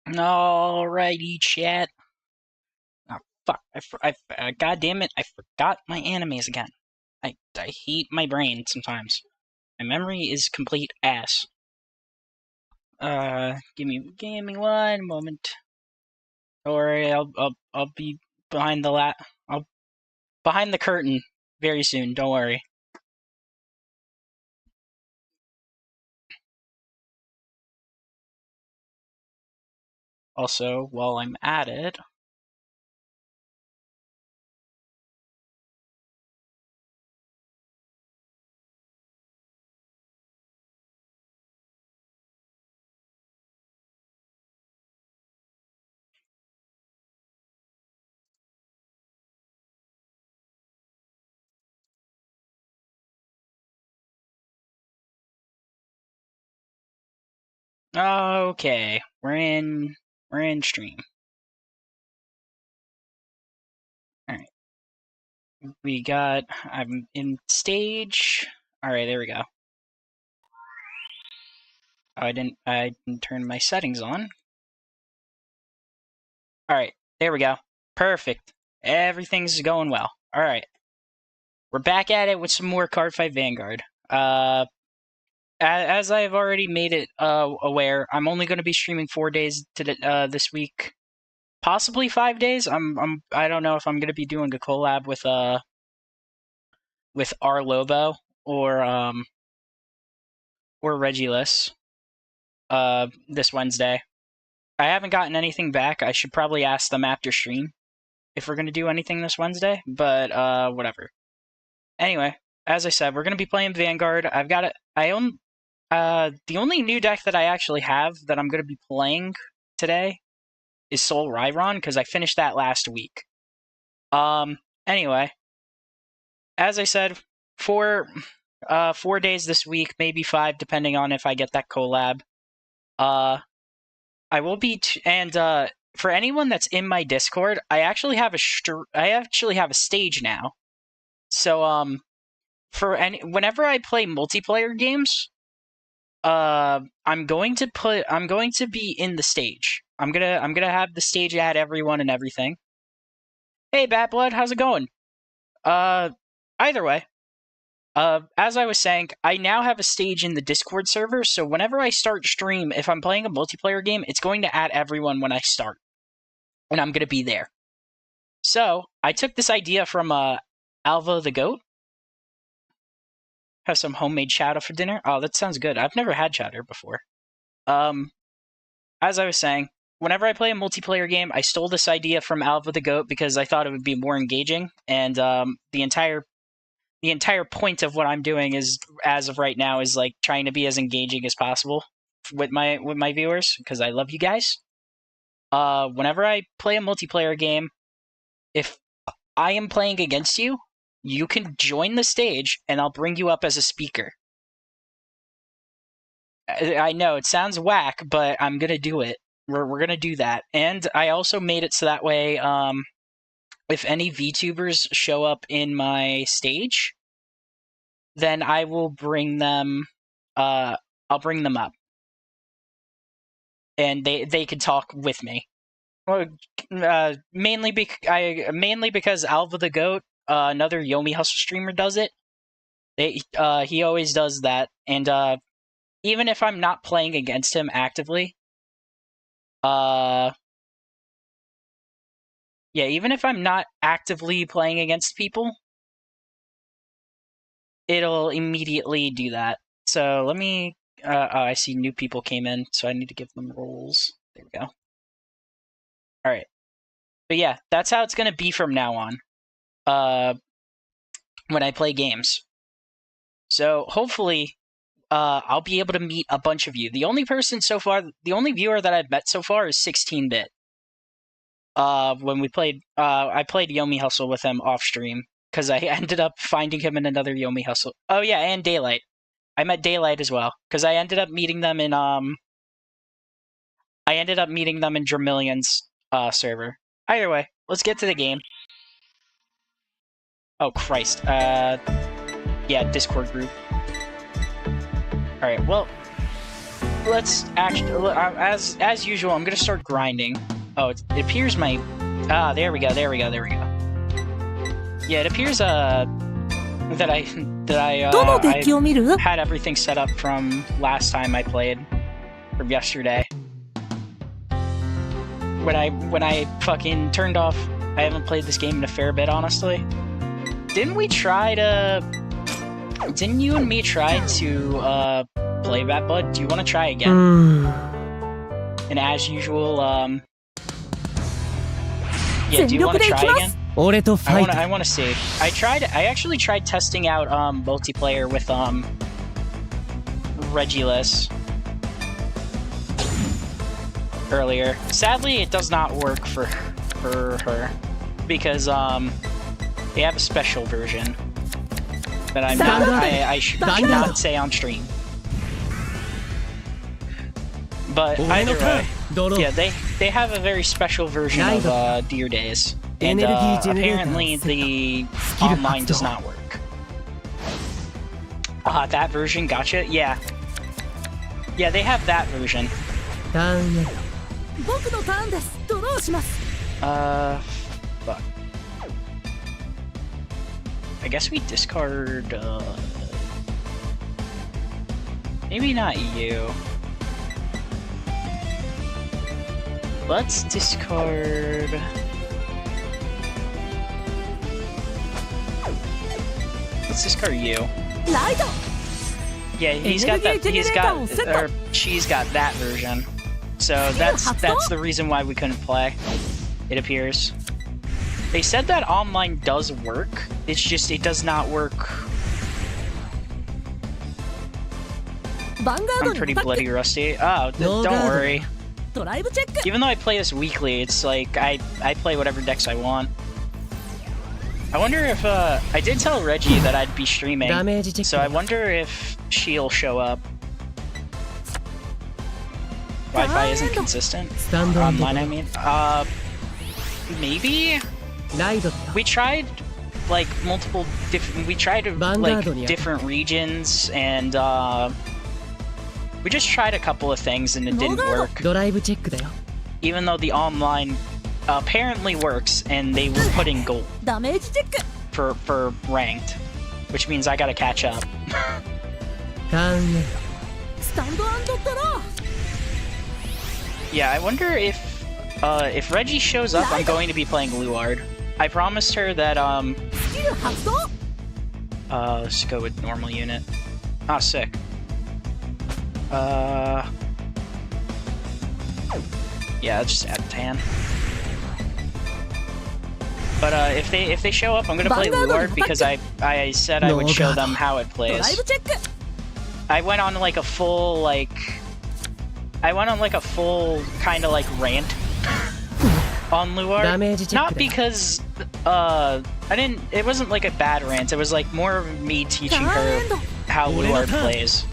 Alrighty, chat. Oh, fuck. God damn it, I forgot my animes again. I hate my brain sometimes. My memory is complete ass. Give me one moment. Don't worry, I'll be behind the behind the curtain very soon, don't worry. Also, while I'm at it, okay, we're in stream. Alright. I'm in stage. Alright, there we go. Oh, I didn't turn my settings on. Alright, there we go. Perfect. Everything's going well. Alright. We're back at it with some more Cardfight Vanguard. As I've already made it aware, I'm only going to be streaming 4 days this week. Possibly 5 days. I don't know if I'm going to be doing a collab with R Lobo or Regulus this Wednesday. I haven't gotten anything back. I should probably ask them after stream if we're going to do anything this Wednesday, but whatever. Anyway, as I said, we're going to be playing Vanguard. I own the only new deck that I actually have that I'm going to be playing today is Soul Ryron, because I finished that last week. Anyway, as I said, 4 days this week, maybe 5, depending on if I get that collab. I will be, for anyone that's in my Discord, I actually have a stage now. So, whenever I play multiplayer games, I'm going to be in the stage. I'm gonna have the stage at everyone and everything. Hey, Bad Blood, how's it going? Either way, as I was saying, I now have a stage in the Discord server, so whenever I start stream, if I'm playing a multiplayer game, it's going to add everyone when I start. And I'm gonna be there. So, I took this idea from, Alva the Goat. Have some homemade chowder for dinner. Oh, that sounds good. I've never had chowder before. As I was saying, whenever I play a multiplayer game, I stole this idea from Alva the Goat because I thought it would be more engaging, and the entire point of what I'm doing is, as of right now, is like trying to be as engaging as possible with my viewers, because I love you guys. Whenever I play a multiplayer game, if I am playing against you, you can join the stage, and I'll bring you up as a speaker. I know, it sounds whack, but I'm gonna do it. We're gonna do that. And I also made it so that way, if any VTubers show up in my stage, then I will bring them, I'll bring them up. And they can talk with me. Well, mainly because Alva the Goat, another Yomi Hustle streamer, does it. He always does that, and even if I'm not playing against him actively, even if I'm not actively playing against people, it'll immediately do that. So let me. I see new people came in, so I need to give them roles. There we go. All right. But yeah, that's how it's gonna be from now on. When I play games. So hopefully, I'll be able to meet a bunch of you. The only viewer that I've met so far is 16-bit. When we played, I played Yomi Hustle with him off stream, because I ended up finding him in another Yomi Hustle. Oh yeah, and Daylight. I met Daylight as well, because I ended up meeting them in, Dramillion's, server. Either way, let's get to the game. Oh, Christ. Yeah, Discord group. Alright, well, let's actually, as usual, I'm gonna start grinding. Oh, it appears my, there we go. Yeah, it appears that I had everything set up from last time I played, from yesterday. When I fucking turned off, I haven't played this game in a fair bit, honestly. Didn't you and me try to play that, bud? Do you want to try again? And as usual, yeah, do you want to try again? I want to see. I actually tried testing out multiplayer with Regulus earlier. Sadly, it does not work for her because they have a special version that I should not say on stream. But either way, yeah, they have a very special version of Deer Days, and apparently the online does not work. That version, gotcha. Yeah, they have that version. Fuck. I guess we discard. Maybe not you. Let's discard. Let's discard you. Yeah, he's got that. She's got that version. So that's the reason why we couldn't play. It appears. They said that online does work. It's just it does not work. I'm pretty bloody rusty. Oh, don't worry. Even though I play this weekly, it's like I play whatever decks I want. I wonder if I did tell Reggie that I'd be streaming, so I wonder if she'll show up. Wi-Fi isn't consistent. Online, I mean. Maybe? We tried like multiple different. We tried like different regions, and we just tried a couple of things, and it didn't work. Even though the online apparently works, and they were putting gold for ranked, which means I gotta catch up. Yeah, I wonder if Reggie shows up, I'm going to be playing Luard. I promised her that let's go with normal unit. Ah, sick. Yeah, let's just add tan. But if they show up, I'm gonna play Luard because I said I would show them how it plays. I went on like a full kind of like rant on Luard. Not because it wasn't like a bad rant. It was like more of me teaching her how Luard plays.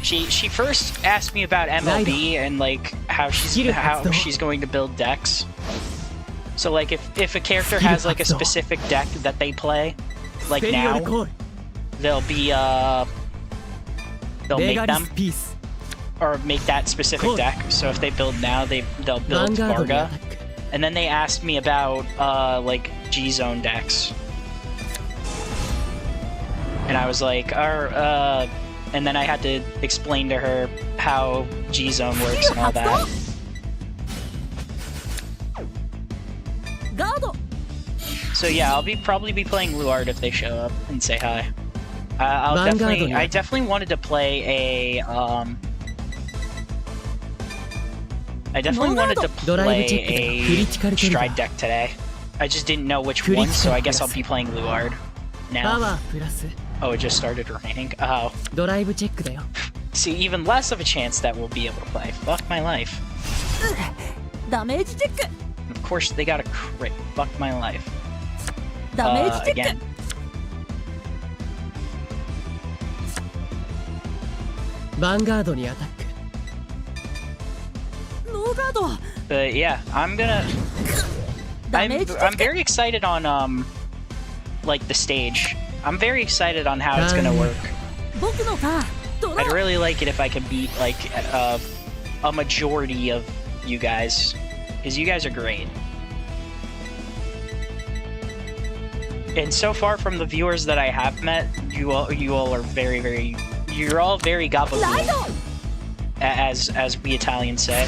She first asked me about MLB and like how she's going to build decks. So like if a character has like a specific deck that they play, like now, they'll make them or make that specific deck. So if they build now, they'll build Varga. And then they asked me about like G-Zone decks. And I was like, and then I had to explain to her how G-Zone works and all that. So yeah, I'll probably be playing Luard if they show up and say hi. I definitely wanted to play a Stride deck today. I just didn't know which one, so I guess I'll be playing Luard now. Oh, it just started raining. Oh. See, even less of a chance that we'll be able to play. Fuck my life. Of course, they got a crit. Fuck my life. Again. Vanguardにアタック。But yeah, I'm very excited on like the stage. I'm very excited on how it's gonna work. I'd really like it if I could beat, like, a majority of you guys. Because you guys are great. And so far from the viewers that I have met, you all are very, very... You're all very gabagool, as we Italians say.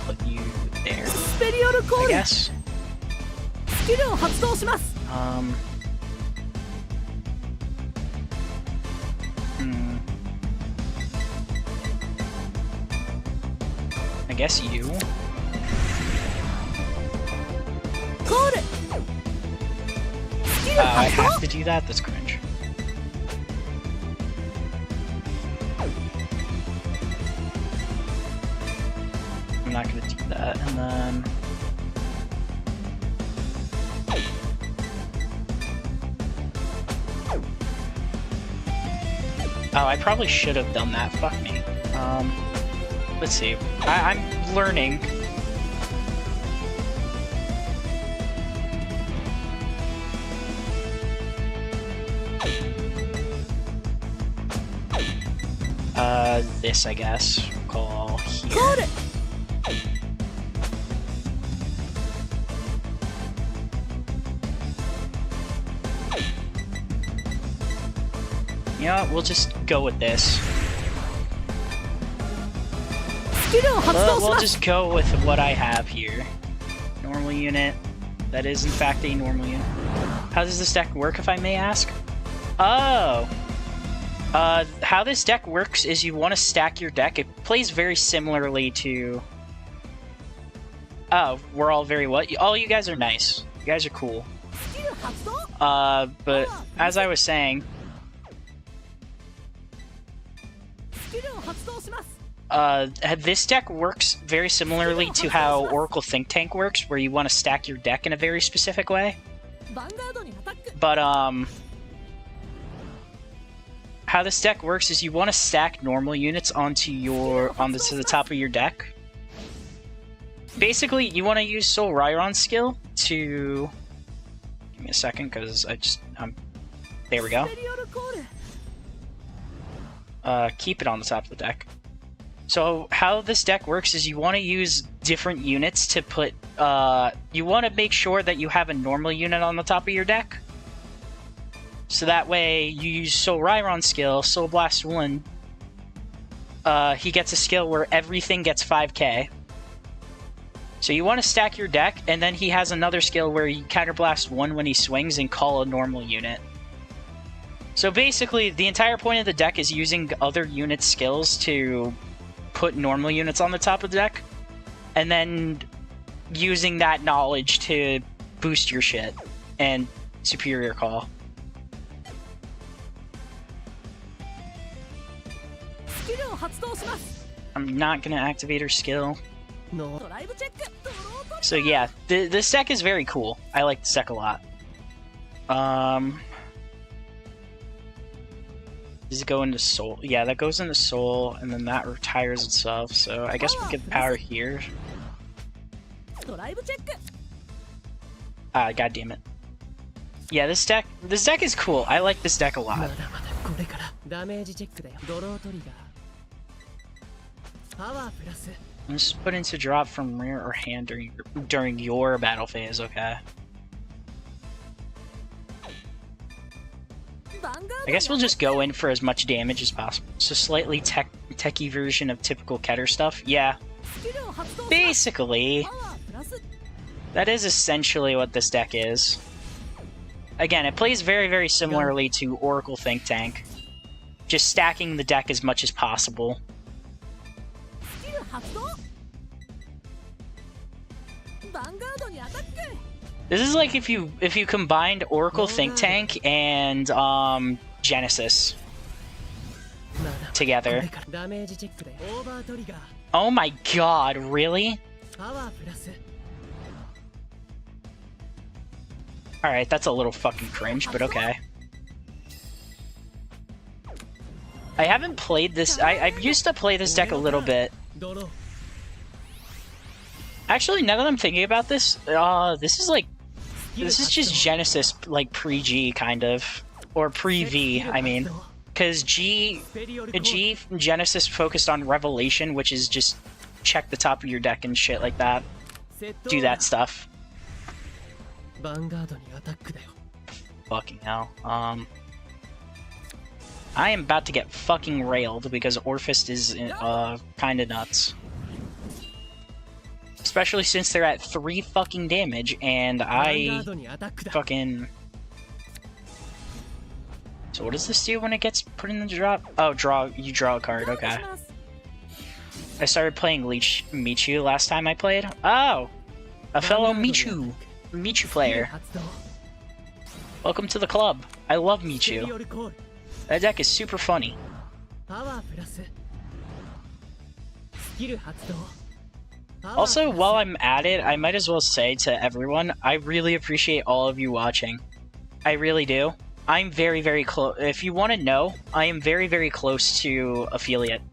Put you there, I guess. I guess you. I have to do that? That's cringe. I'm not gonna do that, and then... Oh, I probably should have done that. Fuck me. Let's see. I'm learning. This, I guess. Call here. You know what? We'll just go with this. We'll just go with what I have here. Normal unit. That is, in fact, a normal unit. How does this deck work, if I may ask? Oh! How this deck works is you want to stack your deck. It plays very similarly to... Oh, we're all very what? All you guys are nice. You guys are cool. But as I was saying... this deck works very similarly to how Oracle Think Tank works, where you want to stack your deck in a very specific way. But, how this deck works is you want to stack normal units onto the top of your deck. Basically, you want to use Soul Rairon's skill to... Give me a second, because there we go. Keep it on the top of the deck. So how this deck works is you want to use different units to put... you want to make sure that you have a normal unit on the top of your deck. So that way, you use Soul Rairon's skill, Soul Blast 1. He gets a skill where everything gets 5k. So you want to stack your deck, and then he has another skill where you Counterblast 1 when he swings and call a normal unit. So basically, the entire point of the deck is using other unit skills to put normal units on the top of the deck, and then using that knowledge to boost your shit and superior call. I'm not gonna activate her skill. So yeah, this deck is very cool. I like this deck a lot. Does it go into Soul? Yeah, that goes into Soul, and then that retires itself, so I guess we get power here. Ah, god damn it. Yeah, this deck is cool. I like this deck a lot. Just put into drop from rear or hand during your battle phase, okay. I guess we'll just go in for as much damage as possible. So slightly techie version of typical Keter stuff. Yeah. Basically, that is essentially what this deck is. Again, it plays very, very similarly to Oracle Think Tank. Just stacking the deck as much as possible. This is like if you combined Oracle Think Tank and Genesis together. Oh my god, really? Alright, that's a little fucking cringe, but okay. I haven't played this. I used to play this deck a little bit. Actually, now that I'm thinking about this, this is like This is just Genesis, like, pre-G, kind of. Or pre-V, I mean. Because G Genesis focused on Revelation, which is just check the top of your deck and shit like that. Do that stuff. Vanguard にアタックだよ。 Fucking hell. I am about to get fucking railed because Orphist is kinda nuts. Especially since they're at 3 fucking damage and I fucking... So what does this do when it gets put in the drop? Oh, you draw a card, okay. I started playing Michu last time I played. Oh! A fellow Michu player. Welcome to the club. I love Michu. That deck is super funny. Also, while I'm at it, I might as well say to everyone, I really appreciate all of you watching. I really do. I'm very, very close. If you want to know, I am very, very close to affiliate.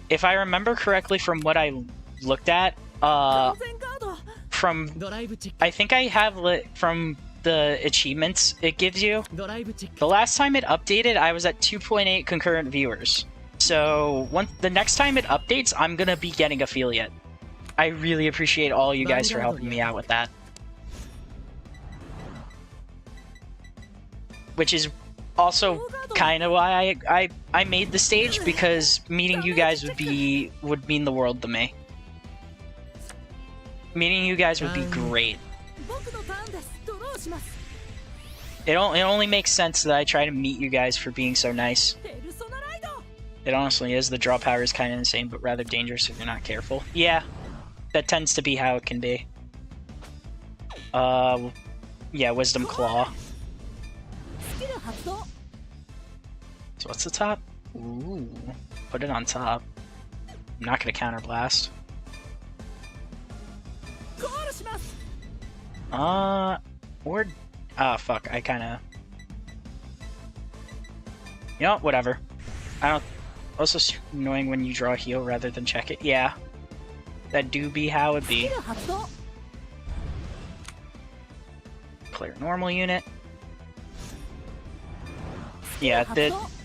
If I remember correctly from what I looked at, I think I have from the achievements it gives you. The last time it updated, I was at 2.8 concurrent viewers. So the next time it updates, I'm gonna be getting affiliate. I really appreciate all you guys for helping me out with that. Which is also kind of why I made the stage, because meeting you guys would mean the world to me. Meeting you guys would be great. It only makes sense that I try to meet you guys for being so nice. It honestly is. The draw power is kind of insane, but rather dangerous if you're not careful. Yeah, that tends to be how it can be. Yeah, Wisdom Claw. So what's the top? Ooh, put it on top. I'm not gonna counterblast. Or... Ah, fuck, I kinda... You know what, whatever. I don't... Also annoying when you draw a heal rather than check it. Yeah. That do be how it be. Clear normal unit. Yeah,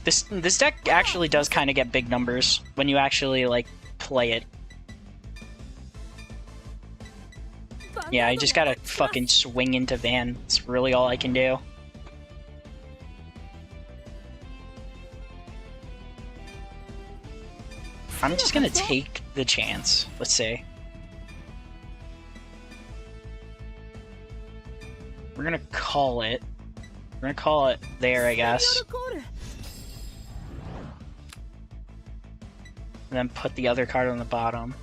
this deck actually does kind of get big numbers when you actually, like, play it. Yeah, I just gotta fucking swing into Van. It's really all I can do. I'm just gonna take the chance. Let's see. We're gonna call it. We're gonna call it there, I guess. And then put the other card on the bottom.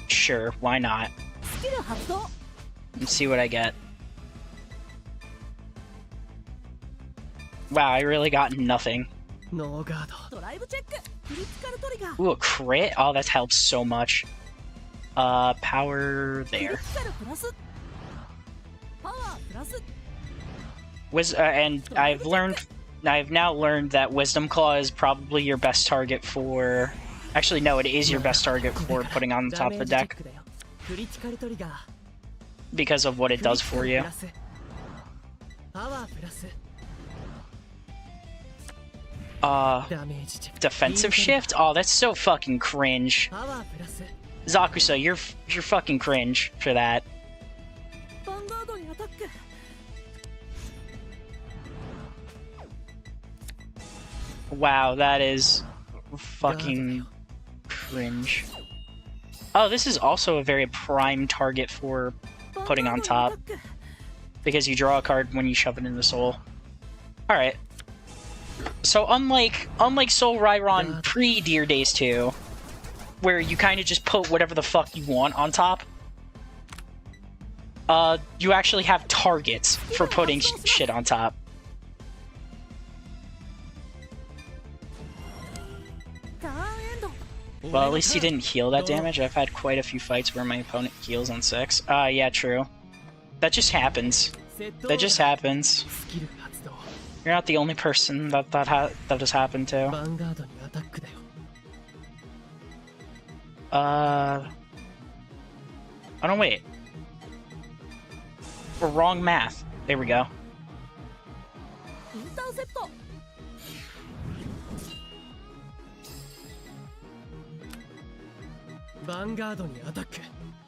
Sure, why not? Let's see what I get. Wow, I really got nothing. Ooh, a crit? Oh, that helps so much. Power there. And I've now learned that Wisdom Claw is probably your best target for... Actually, no, it is your best target for putting on the top of the deck. Because of what it does for you. Defensive shift? Oh, that's so fucking cringe. Zakusa, you're fucking cringe for that. Wow, that is fucking cringe. Oh, this is also a very prime target for putting on top. Because you draw a card when you shove it in the soul. Alright. So unlike Soul Rhyron pre-Dear Days 2, where you kind of just put whatever the fuck you want on top, you actually have targets for putting shit on top. Well, at least he didn't heal that damage. I've had quite a few fights where my opponent heals on 6. Yeah, true. That just happens. That just happens. You're not the only person that has happened to. ヴァンガードにアタックだよ。Oh no, wait. Wrong math. There we go. インターセプト。ヴァンガードにアタック。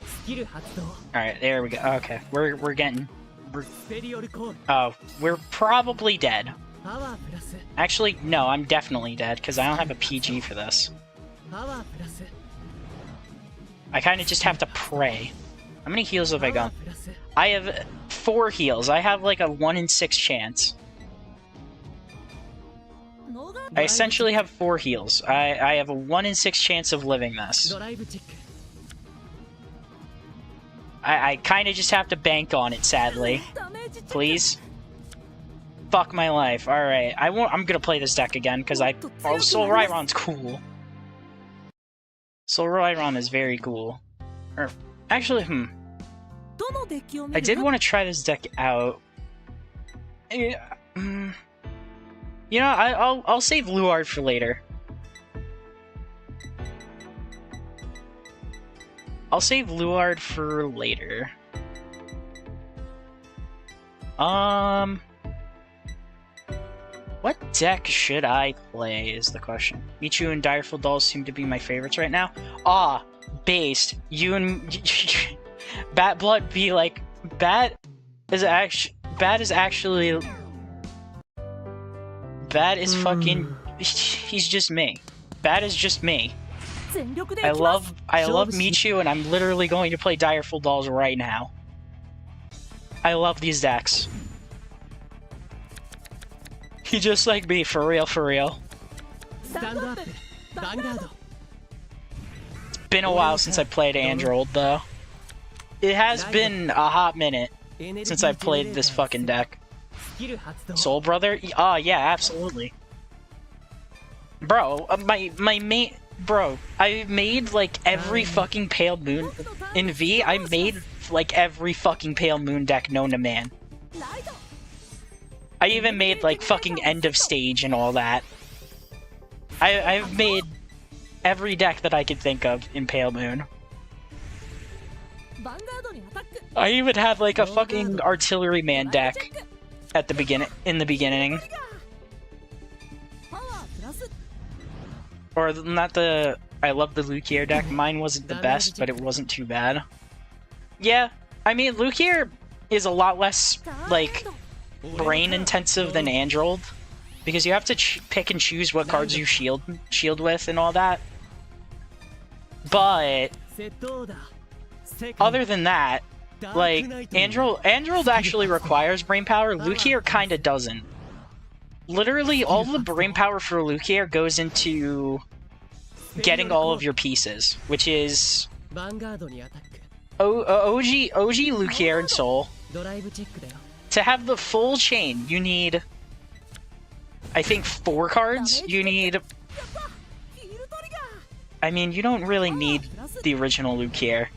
スキル発動。Alright, there we go. Okay, we're getting... スペリオルコール。 Oh, we're probably dead. パワープラス。 Actually, no, I'm definitely dead, because I don't have a PG for this. パワープラス。 I kind of just have to pray. How many heals have I パワ got? ープラス。 I have 4 heals. I have like a 1 in 6 chance. ノーガー I essentially have 4 heals. I have a 1 in 6 chance of living this. ドライブチェック。 I kind of just have to bank on it, sadly. ダメージチェック。 Please? Fuck my life. Alright, I'm gonna play this deck again, because Soul Rhyron's cool. Soul Rhyron is very cool. Or, actually, どのデッキを見 I る did want to try this deck out. You know, I'll save Luard for later. I'll save Luard for later. What deck should I play is the question. Michu and Direful Dolls seem to be my favorites right now. Ah, based. You and Bat Blood be like Bat is actually Bat is fucking he's just me. Bat is just me. 全力で I いきます。 love Michu and I'm literally going to play Direful Dolls right now. I love these decks. He just like me, for real, for real. スタンドアップ。ヴァンガード。 Been a while since I played Android though. It has been a hot minute since I've played this fucking deck. スキル発動。 Soul Brother? Ah, yeah, absolutely. Bro, my main... Bro, I made like every fucking Pale Moon... In V, I made like every fucking Pale Moon deck known to man. ライド。 I even made like fucking End of Stage and all that. I've made every deck that I could think of in Pale Moon. ヴァンガードにアタック。 I even had like a fucking Artilleryman deck at the in the beginning. パワープラス。 Or not the... I love the Lukier deck. Mine wasn't the best, but it wasn't too bad. Yeah, I mean, Lukier is a lot less, like, brain-intensive than Android. Because you have to pick and choose what cards you shield with and all that. But, セットオーダー。世界 other than that, like, Android actually requires brain power. Lukier kinda doesn't. Literally, all the brain power for Lukier goes into getting all of your pieces, which is ヴァンガードにアタック。 OG Lukier and Soul. ドライブチェックだよ。 To have the full chain, you need, I think, 4 cards. You need, フィールトリガー。 I mean, you don't really need the original Lukier,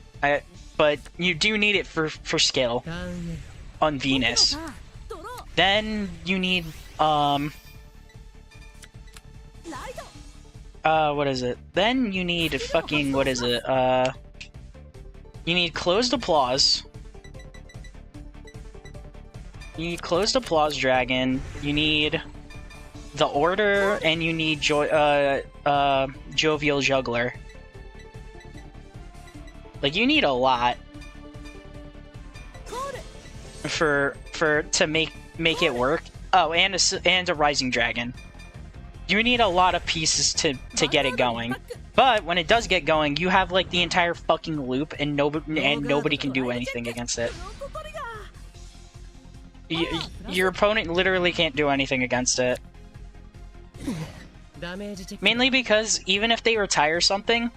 but you do need it for skill ターンエル。 on Venus. さあドロー。 Then you need, ライド。 what is it? Then you need fucking, what is it? You need Closed Applause. You need Closed Applause Dragon. You need the Order, and you need Jovial Juggler. Like, you need a lot コール。 to make it work. Oh, and a Rising Dragon. You need a lot of pieces to get it going. But when it does get going, you have like the entire fucking loop, and nobody can do anything against it. フロントトリガー。 Your opponent literally can't do anything against it. ダメージチェック。 Mainly because even if they retire something,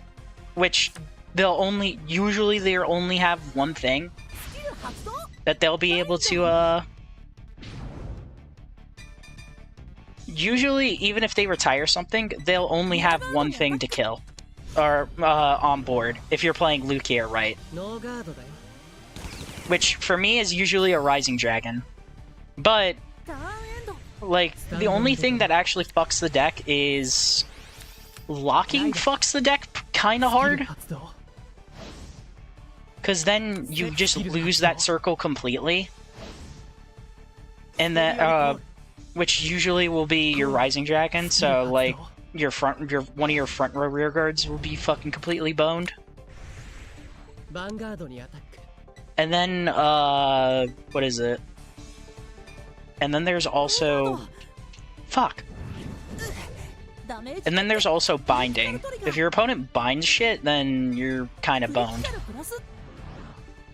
which usually they only have one thing スキル発動。 that they'll be able to, usually even if they retire something, they'll only have one thing to kill. Or, on board, if you're playing Lukier right. ノーガードだよ。 Which, for me, is usually a Rising Dragon. But, ターンエンド。Like, the only thing that actually fucks the deck is... locking fucks the deck kinda hard. 発動 Because then you just lose that circle completely. And that, which usually will be your Rising Dragon, so, like, one of your front row rear guards will be fucking completely boned. ヴァンガードにアタック And then, what is it? And then there's also... Fuck. ダメージ And then there's also binding. If your opponent binds shit, then you're kind of boned. プラス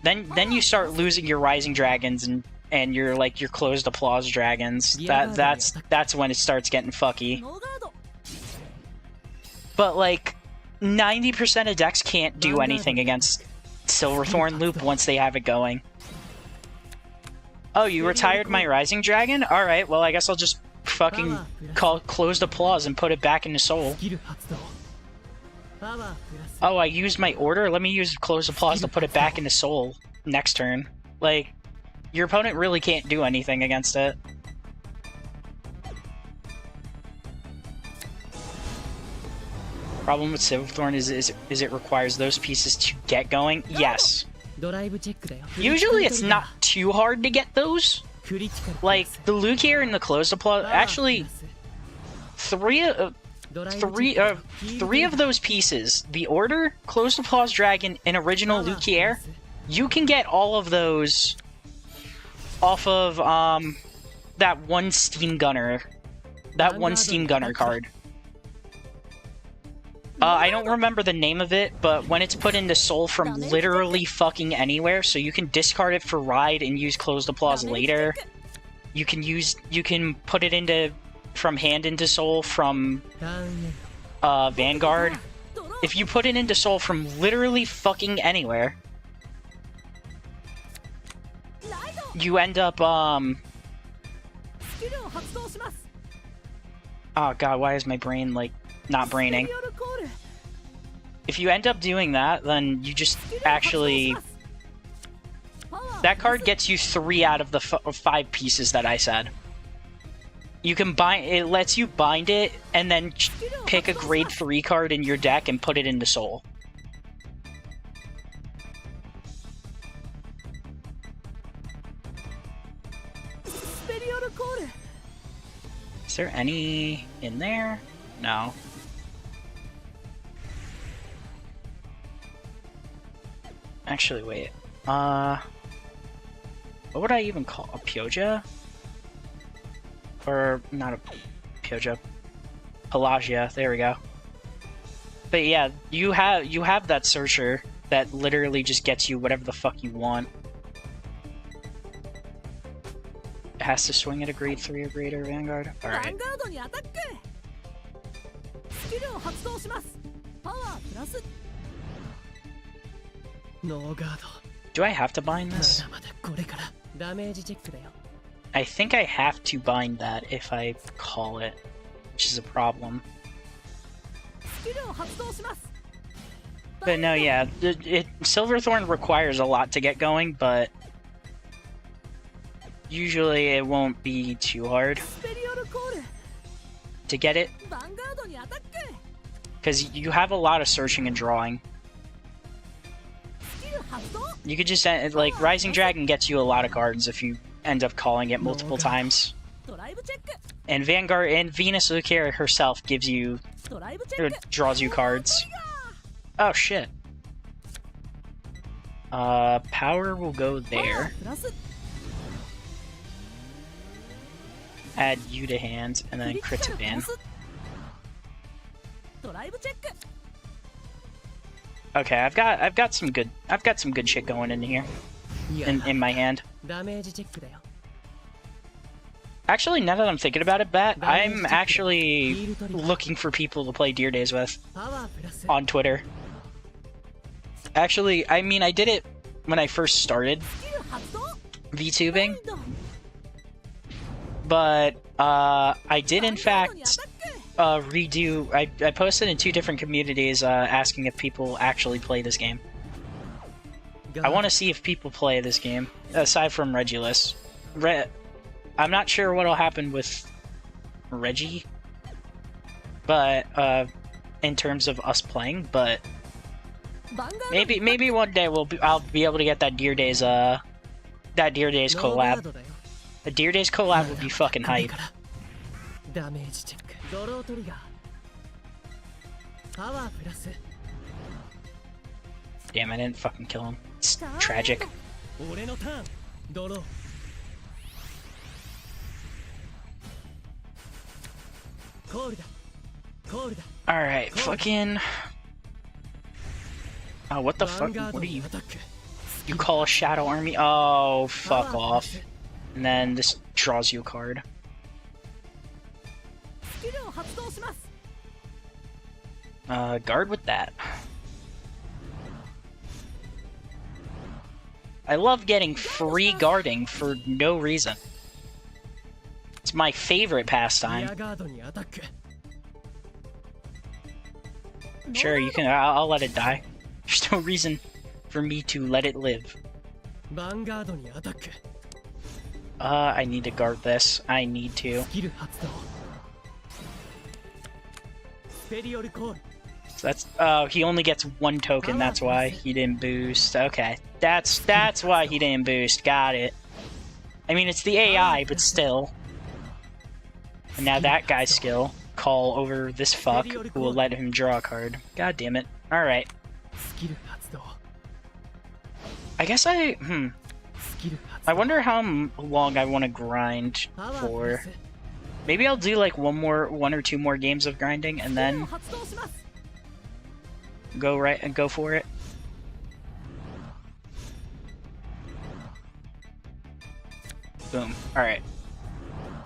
Then you start losing your Rising Dragons and your like your closed applause dragons. That's when it starts getting fucky. ノーガード But like 90% of decks can't do anything against Silverthorn Loop once they have it going. Oh, you retired my Rising Dragon? Alright, well I guess I'll just fucking call closed applause and put it back into Soul. スキル発動パワープラス Oh, I used my order? Let me use closed applause to put it back into Soul next turn. Like, your opponent really can't do anything against it. Problem with Silverthorn is it requires those pieces to get going. Yes. ドライブチェックだよ Usually it's not too hard to get those. クリティカル Like, the Lucair and the closed applause... Actually, three of those pieces, the Order, Closed Applause Dragon, and Original Lucair, you can get all of those off of, that one Steam Gunner. That one Steam Gunner card. I don't remember the name of it, but when it's put into Soul from literally fucking anywhere, so you can discard it for Ride and use Closed Applause later. You can put it into... from hand into Soul from ターンへ Vanguard. ドロー If you put it into Soul from literally fucking anywhere, ライド you end up スキルを発動します oh god, why is my brain like not ス braining? ペリオルコール If you end up doing that, then you just スキルを発動し actually ますパワー that card gets you 3 out of the 5 pieces that I said. You can bind it, lets you bind it and then pick a grade 3 card in your deck and put it into Soul. Is there any in there? No. Actually, wait. What would I even call a Pyoja? Or not a Pyoja. Pelagia, there we go. But yeah, you have that searcher that literally just gets you whatever the fuck you want. It has to swing at a grade 3 or greater Vanguard. ヴァ Alright. ンガードにアタックスキルを発動しますパワープラスノーガー Do I have to bind ド this? まだまだこれからダメージチェックだよ I think I have to bind that if I call it, which is a problem. スキルを発動します But no, yeah, Silverthorn requires a lot to get going, but usually it won't be too hard スペリオルコール to get it, ヴァンガードにアタック because you have a lot of searching and drawing. スキル発動 You could just, like, Rising Dragon gets you a lot of cards if you end up calling it multiple times. ドライブチェック And Vanguard and Venus Lucaria herself gives you, ドライブチェ or ック draws you cards. Oh shit. Power will go パワ there. ープラス Add you to hand, and then クリテ crit ィカ it ルプラ in. スドライブチェック Okay, I've got some good shit going in here いや in my hand. ダメージチェックだよ Actually, now that I'm thinking about it, Bat, I'm actually looking for people to play Deer Days with パワープラス on Twitter. Actually, I mean, I did it when I first started スキル発動 VTubing, ライド but I did in ヴァンガードに fact アタック redo. I posted in 2 different communities asking if people actually play this game. I want to see if people play this game aside from Regulus. I'm not sure what'll happen with Reggie. But in terms of us playing, but maybe one day I'll be able to get that Deer Days collab. The Deer Days collab would be fucking hype. ダメージチェックドロートリガーパワープラス Damn, I didn't fucking kill him. It's tragic. 俺のターンドローコールだコールだ Alright, fucking... Oh, what the fuck? What do you... You call a Shadow Army? Oh, fuck off. And then this draws you a card. スキルを発動します Guard with that. I love getting free guarding for no reason. It's my favorite pastime. リアガードにアタック Sure, you can. I'll let it die. There's no reason for me to let it live. ヴァンガードにアタック I need to guard this. I need to. スキル発動スペリオルコール So that's. Oh, he only gets one token. That's why he didn't boost. Okay, that's why he didn't boost. Got it. I mean, it's the AI, but still. And now that guy's skill. Call over this fuck who will let him draw a card. God damn it. Alright. スキル発動 I guess I... スキル発 I wonder how long I want to grind パワープラ for. ス Maybe I'll do like one or two more games of grinding and スキル then を発動します go right and go for it. Boom. Alright.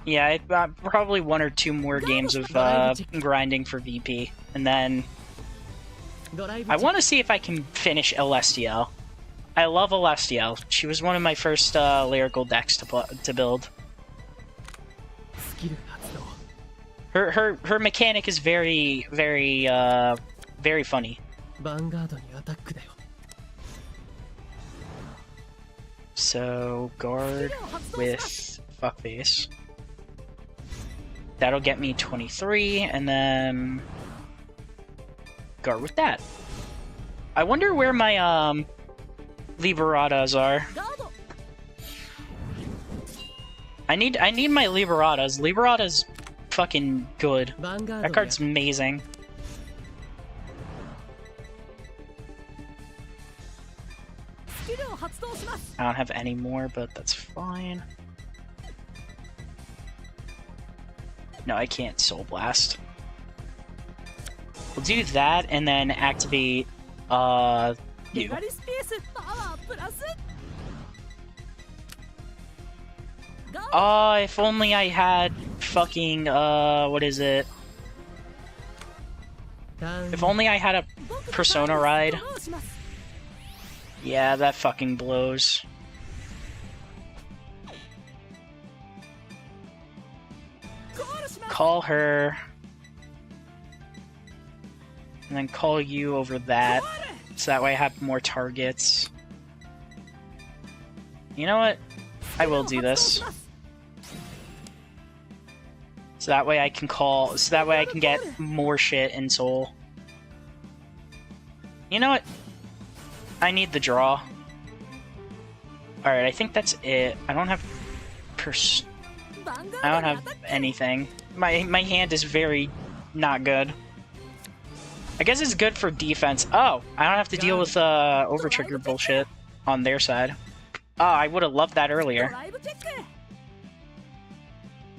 Yeah, probably one or two more games of grinding for VP. And then ドライブ I want to see if I can finish Celestial. I love Celestial. She was one of my first lyrical decks to build. スキル発動 Her mechanic is very funny. ヴァンガードにアタックだよ So guard with fuckface. That'll get me 23, and then guard with that. I wonder where my Liberatas are. ガード I need my Liberatas. Liberata's fucking good. ヴァンガー That ドに card's amazing. スキルを発動します I don't have any more, but that's fine. No, I can't Soul Blast. We'll do that and then activate メ you. ガリスペースパワープラスガード If only I had fucking what is it? ターン If only I had a 僕の Persona ターン Ride. ドローします Yeah, that fucking blows. コールします Call her. And then call you over that. So that way I have more targets. You know what? I will do this. So that way I can call. So that way I can get more shit in Soul. You know what? I need the draw. Alright, I think that's it. I don't have I don't have anything. My hand is very not good. I guess it's good for defense. Oh, I don't have to deal with over trigger bullshit on their side. Oh, I would have loved that ド earlier. ライブチェック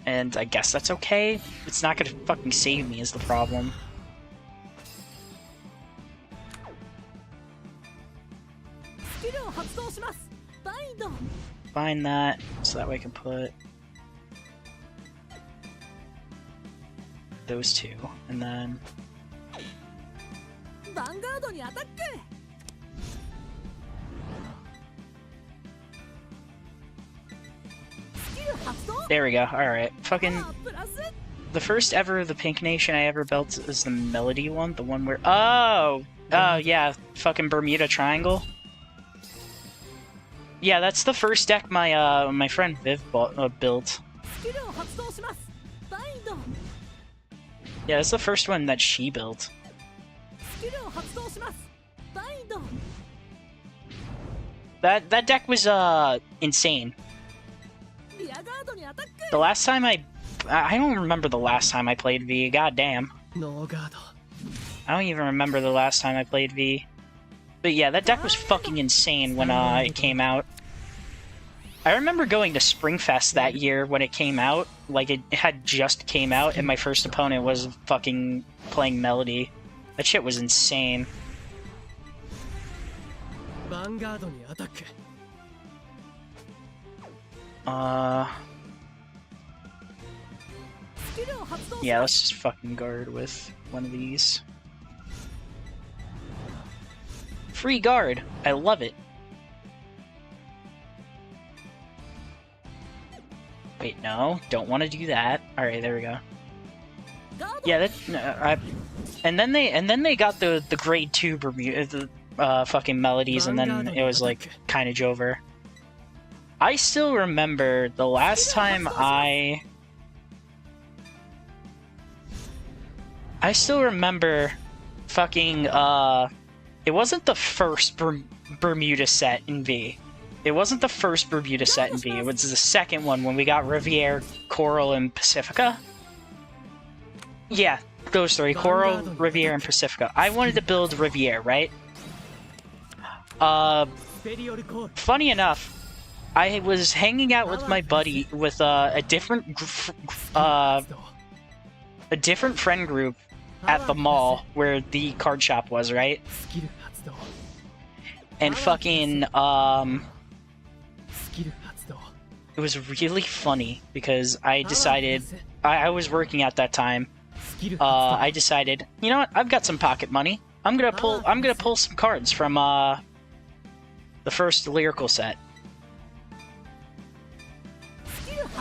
And I guess that's okay. It's not gonna fucking save me is the problem. スキルを発動しますバインド Find that, so that way I can put those two, and then ヴァンガードにアタック スキル発動 there we go. Alright. パ Fucking ワープラス the first ever the Pink Nation I ever built is the Melody one, the one where oh yeah, fucking Bermuda Triangle. Yeah, that's the first deck my my friend Viv built. スキルを発動しますバインド Yeah, that's the first one that she built. スキルを発動しますバインド That deck was insane. リアガードにアタック The last time I don't remember the last time I played V. God damn. ノーガード I don't even remember the last time I played V. But yeah, that deck was fucking insane when it came out. I remember going to Springfest that year when it came out. Like, it had just came out, and my first opponent was fucking playing Melody. That shit was insane. ヴァンガードにアタック スキルを発動し Yeah, ま let's す just fucking guard with one of these. Free guard! I love it. Wait, no, don't want to do that. Alright, there we go. ガード Yeah, that. And then they got the grade 2 Bermuda, fucking melodies, and then it was like kind of over. I still remember the last time I still remember fucking it wasn't the first Bermuda set in V. It wasn't the first Bermuda set in V. It was the second one when we got Riviere, Coral, and Pacifica. Yeah, those three. Coral, Riviere, and Pacifica. I wanted to build Riviere, right? スペリオルコール Funny enough, I was hanging out with my buddy with a different friend group at the mall where the card shop was, right? スキル発動 And fucking スキル発動 it was really funny because I decided I was working at that time. スキル発動 I decided, you know what? I've got some pocket money. I'm gonna pull some cards from the first lyrical set.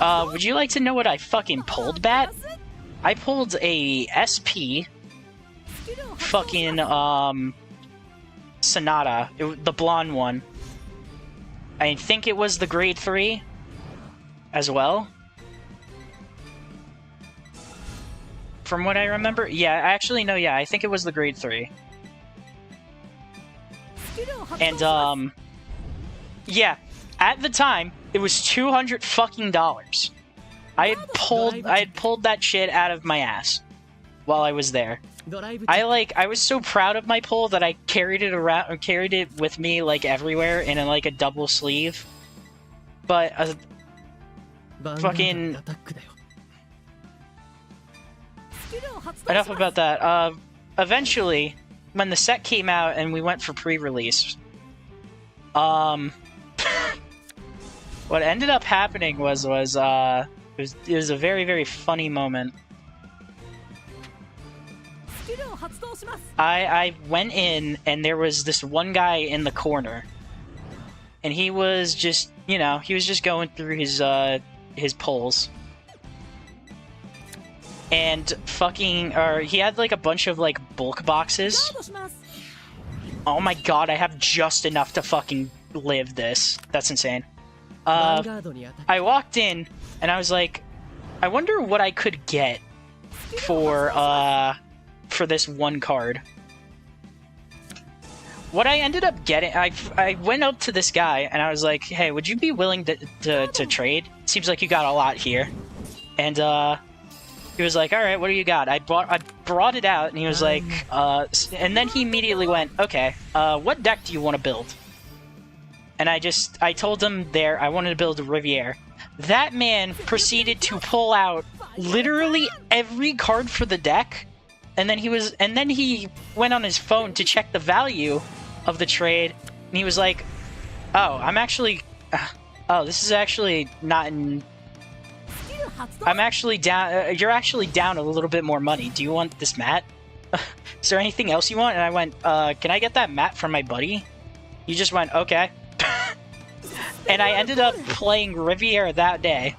Would you like to know what I fucking pulled, Bat? I pulled a SP fucking Sonata, the blonde one. I think it was the grade 3 as well. From what I remember, yeah, actually no, yeah, I think it was the grade 3. And yeah, at the time it was $200 fucking dollars. I had pulled that shit out of my ass while I was there. ドライブ I was so proud of my pull that I carried it around, or carried it with me like everywhere in like a double sleeve. But ヴァンガードに fucking アタックだよ スキルを発動 enough します about that. Eventually, when the set came out and we went for pre-release, what ended up happening was it was a very, very funny moment. スキルを発動します I went in and there was this one guy in the corner, and he was just, you know, he was just going through his pulls, and he had like a bunch of like bulk ガ boxes. ードします Oh my god, I have just enough to fucking live this. That's insane. ヴァンガードにアタック I walked in and I was like, I wonder what I could get for this one card. What I ended up getting, I went up to this guy and I was like, hey, would you be willing to trade? Seems like you got a lot here. And he was like, all right, what do you got? I brought it out and he was like, and then he immediately went, okay, what deck do you want to build? And I told him I wanted to build a Riviere. That man proceeded to pull out literally every card for the deck, and then he went on his phone to check the value of the trade, and he was like, oh, this is actually not in... スキル発動 I'm actually down, you're actually down a little bit more money. Do you want this mat? Is there anything else you want? And I went, can I get that mat from my buddy? You just went, okay. And I ended up playing Riviera that day.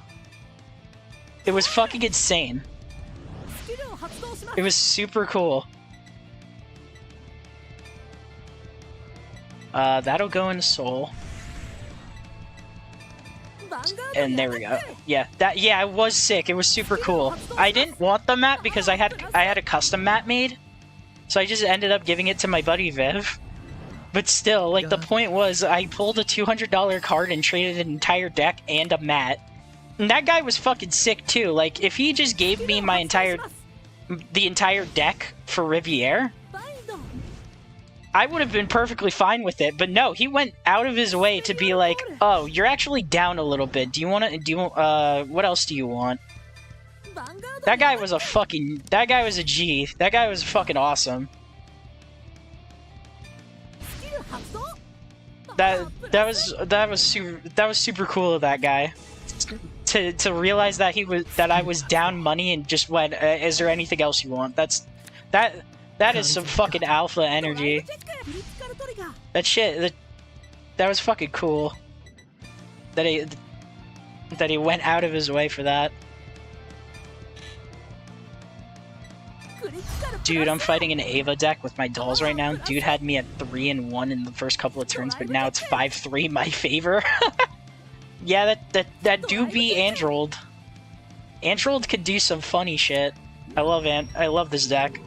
It was fucking insane. スキルを発動します It was super cool. That'll go into Soul. And there we go. Yeah, it was sick. It was super cool. I didn't want the map because I had a custom map made, so I just ended up giving it to my buddy Viv. But still, like, the point was I pulled a $200 card and traded an entire deck and a mat. And that guy was fucking sick too. Like, if he just gave me the entire deck for Riviere, I would have been perfectly fine with it, but no, he went out of his way to be like, "Oh, you're actually down a little bit. What else do you want?" That guy was a G. That guy was fucking awesome. That was super cool of that guy. To realize that I was down money and just went, "Is there anything else you want?" That is some fucking alpha energy. That was fucking cool. That he went out of his way for that. Dude, I'm fighting an Ava deck with my dolls right now. Dude had me at 3-1 in the first couple of turns, but now it's 5-3 my favor. Yeah, that do be Androld. Androld could do some funny shit. I love this deck.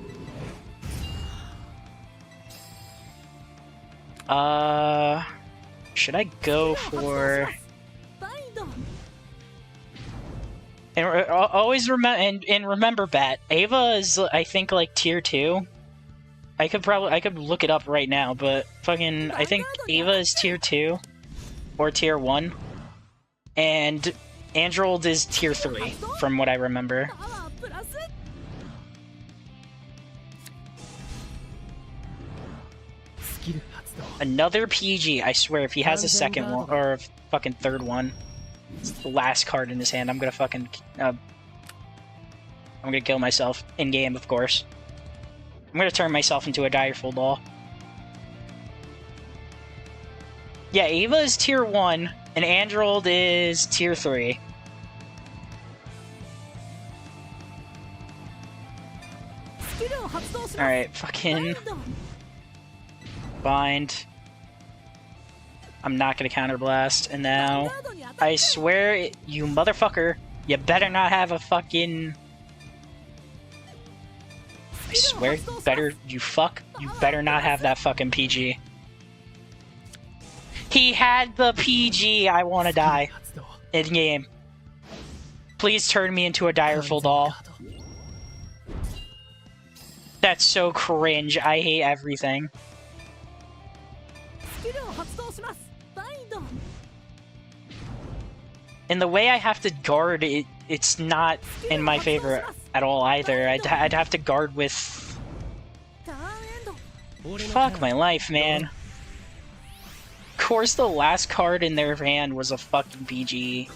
Should I go for... And always remember, Bat, Ava is, I think, like, tier 2. I could look it up right now, but fucking, I think Ava is tier 2. Or tier 1. And Androld is tier 3, from what I remember. Another PG, I swear, if he has a second one, or a fucking third one. It's the last card in his hand, I'm gonna fucking... I'm gonna kill myself. In-game, of course. I'm gonna turn myself into a direful doll. Yeah, Ava is tier 1, and Androld is tier 3. Alright, fucking... Bind. I'm not gonna counterblast, and now... I swear, you motherfucker, you better not have a fucking... I swear, you better not have that fucking PG. He had the PG, I wanna die. In-game. Please turn me into a direful doll. That's so cringe, I hate everything. And the way I have to guard it, it's not in my favor at all either. I'd have to guard with... Fuck my life, man. Of course the last card in their hand was a fucking PG.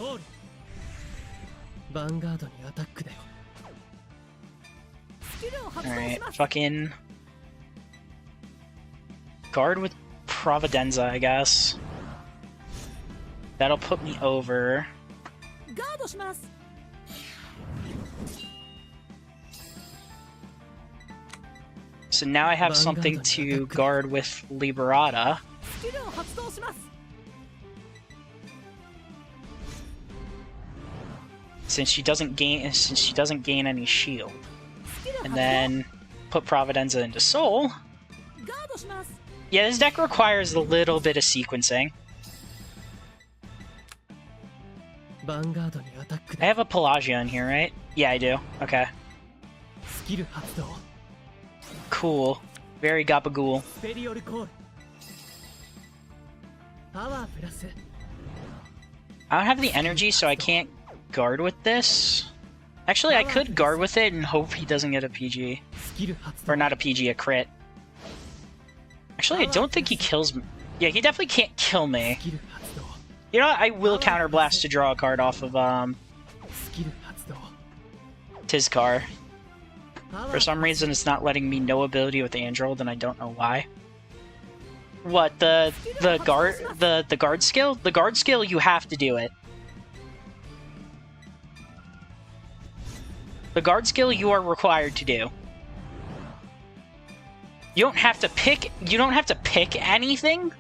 Alright, fucking... Guard with Providenza, I guess. That'll put me over. So now I have something to guard with Liberata. Since she doesn't gain any shield. And then put Providenza into Soul. Yeah, this deck requires a little bit of sequencing. I have a Pelagia in here, right? Yeah, I do. Okay. Cool. Very gabagool. I don't have the energy, so I can't guard with this. Actually, I could guard with it and hope he doesn't get a PG. Or not a PG, a crit. Actually, I don't think he kills me. Yeah, he definitely can't kill me. You know what? I will counterblast to draw a card off of, Tizcar. For some reason, it's not letting me no ability with Android, and I don't know why. What, the guard skill? The guard skill, you have to do it. The guard skill you are required to do. You don't have to pick anything.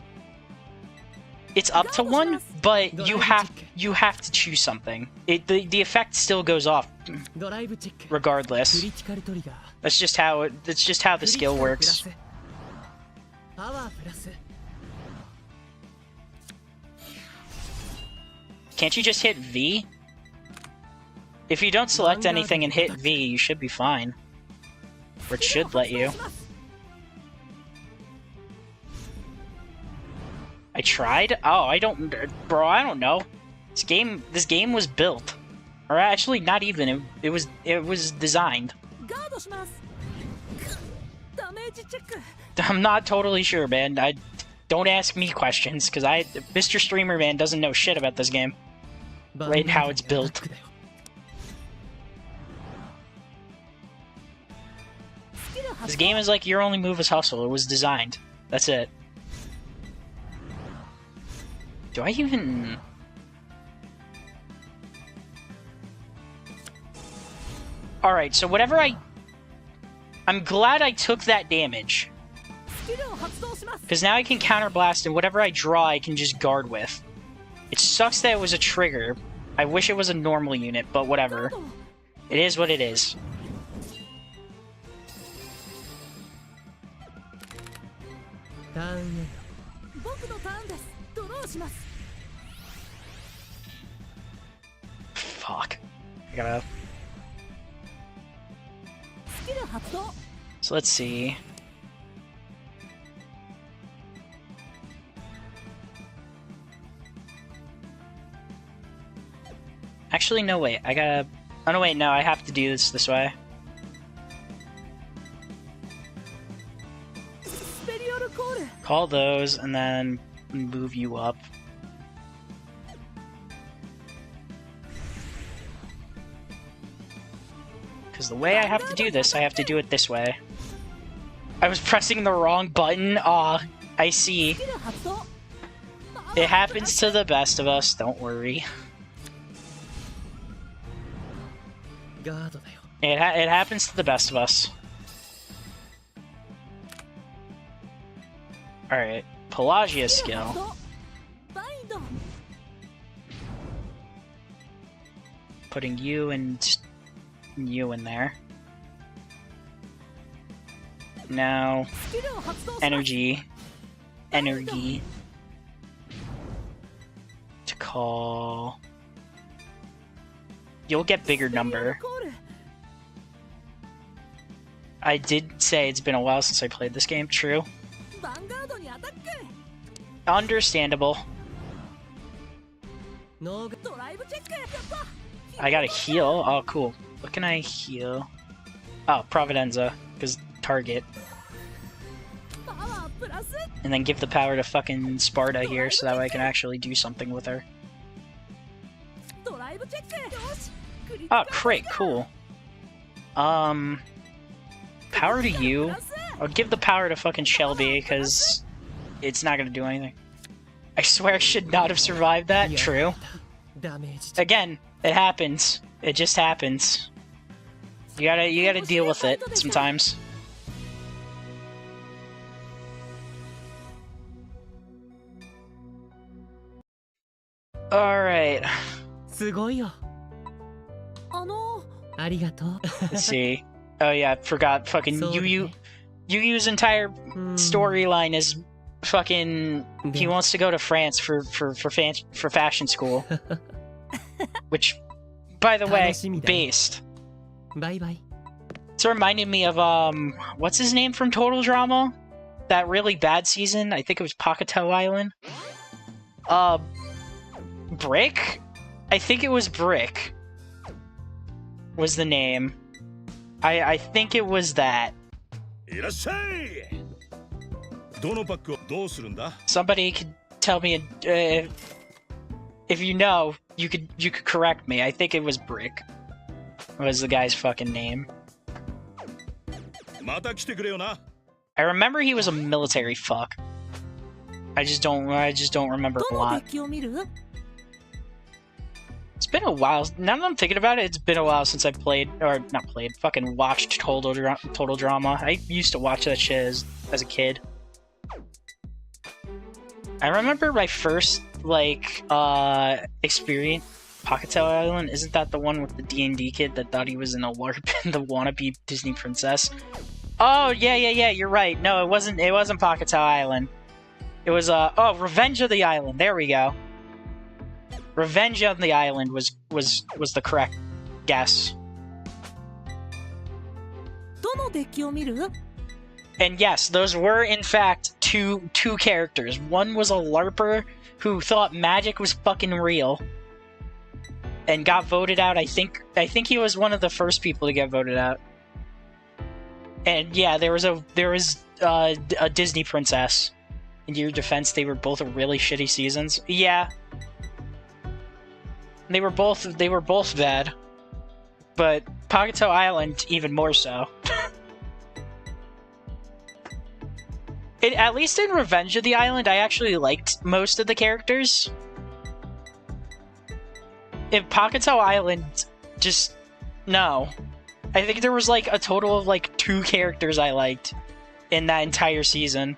It's up to 1, but you have to choose something. The effect still goes off ドライブチェック regardless. クリティカルトリガー That's just how the skill works. パワープラス Can't you just hit V? If you don't select anything and hit V, you should be fine. Or it should let you. I tried? Oh, I don't know. This game was built. Or actually not even, it was designed. ガードしますダメージチェック I'm not totally sure, man. Don't ask me questions, because Mr. Streamer Man doesn't know shit about this game. Right, how it's built. This game is like your only move is hustle. It was designed. That's it. Do I even... Alright, so whatever I'm glad I took that damage. スキルを発動します Because now I can counterblast and whatever I draw I can just guard with. It sucks that it was a trigger. I wish it was a normal unit, but whatever. It is what it is. ターンへ僕のターンですドローします Fuck. I gotta... スキル発動 So let's see. Actually, no, wait. I gotta... Oh, no, wait, no. I have to do this way. スペリオルコール Call those, and then move you up. Because the way I have to do this, I have to do it this way. I was pressing the wrong button. Aw, I see. スキル発動 It happens to the best of us, don't worry. ガードだよ It happens to the best of us. Alright, Pelagia's スキル skill. 発動バインド Putting you and you in there. Now, スキルを発動します energy to call. You'll get bigger number. コール I did say it's been a while since I played this game. True. ヴァンガードにアタック Understandable. ノーガドライブチェックやった I gotta heal. Oh, cool. What can I heal? Oh, Providenza, because target. パワープラス And then give the power to fucking Sparta here so that way I can actually do something with her. ドライブチェックよしクリティ Oh, カル crit, cool. Power to you. プラス I'll give the power to fucking Shelby, because it's not gonna do anything. I swear I should not have survived that. True. ダメージ Again, it happens. It just happens. You gotta deal with it sometimes. Alright. すごいよありがとう Let's see. Oh yeah, I forgot fucking So- Yu's entire うん storyline is fucking he wants to go to France for fashion school. Which, by the way, 楽しみだね。 based. バイバイ It's reminding me of what's his name from Total Drama? That really bad season. I think it was Pocketo Island. Brick? I think it was Brick. Was the name. I think it was that. いらっしゃいどのパックをどうするんだ Somebody could tell me if you know, you could correct me. I think it was Brick. Was the guy's fucking name. また来てくれよな I remember he was a military fuck. I just don't remember ど a の lot. デッキを見る It's been a while. Now that I'm thinking about it, it's been a while since I played, or not played, fucking watched Total Drama. I used to watch that shit as a kid. I remember my first experience Pockettail Island. Isn't that the one with the D&D kid that thought he was in a LARP and the wannabe Disney princess? Oh yeah, you're right. No, it wasn't Pockettail Island. It was Revenge of the Island. There we go. Revenge of the Island was the correct guess. And yes, those were in fact two characters. One was a LARPer who thought magic was fucking real and got voted out. I think he was one of the first people to get voted out. And yeah, there was a Disney princess. In your defense, they were both really shitty seasons. Yeah. They were both bad. But Pockettail Island even more so. At least in Revenge of the Island, I actually liked most of the characters. In Pockettail Island, just no. I think there was like a total of like 2 characters I liked in that entire season.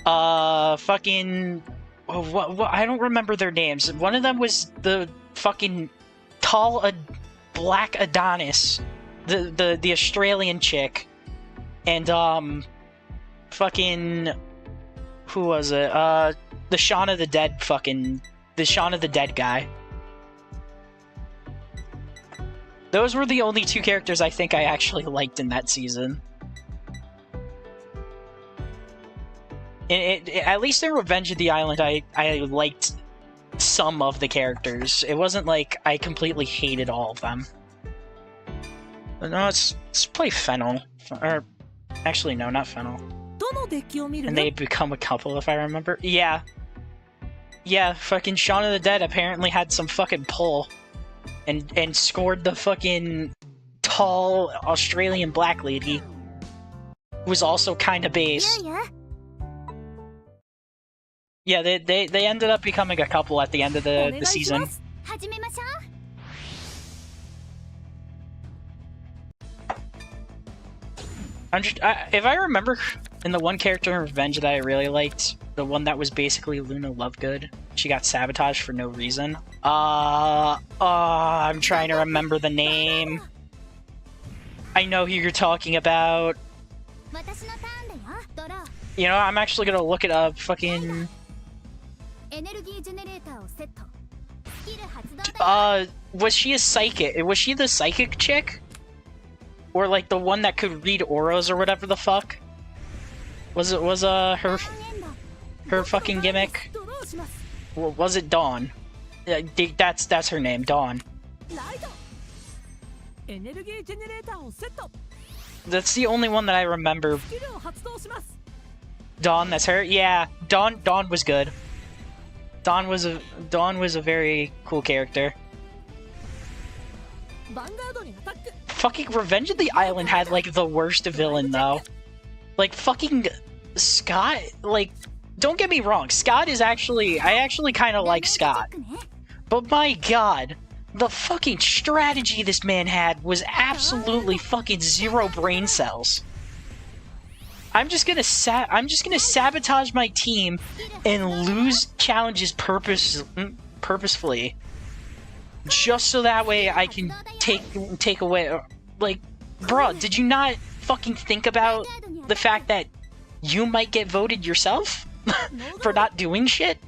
Fucking what I don't remember their names. One of them was the fucking tall black Adonis, the Australian chick. And, fucking... Who was it? The Shaun of the Dead the Shaun of the Dead guy. Those were the only 2 characters I think I actually liked in that season. At least in Revenge of the Island, I liked some of the characters. It wasn't like I completely hated all of them. But no, let's play Fennel. Or... Actually, no, not Fennel. And they become a couple, if I remember. Yeah. Yeah, fucking Shaun of the Dead apparently had some fucking pull. And scored the fucking tall Australian black lady. Who was also kinda base. Yeah, they ended up becoming a couple at the end of the season. If I remember, in the one character in Revenge that I really liked, the one that was basically Luna Lovegood, she got sabotaged for no reason. I'm trying to remember the name. I know who you're talking about. You know, I'm actually gonna look it up. Fucking... was she a psychic? Was she the psychic chick? Or like the one that could read auras or whatever the fuck? Was her fucking gimmick? Or was it Dawn? That's her name, Dawn. That's the only one that I remember. Dawn, that's her? Yeah, Dawn was good. Dawn was a very cool character. Fucking Revenge of the Island had like the worst villain though. Like fucking Scott, like, don't get me wrong, Scott is actually, I actually kind of like Scott. But my god, the fucking strategy this man had was absolutely fucking 0 brain cells. I'm just gonna sabotage my team and lose challenges purposefully. Just so that way I can take away, like, bruh, did you not fucking think about the fact that you might get voted yourself for not doing shit?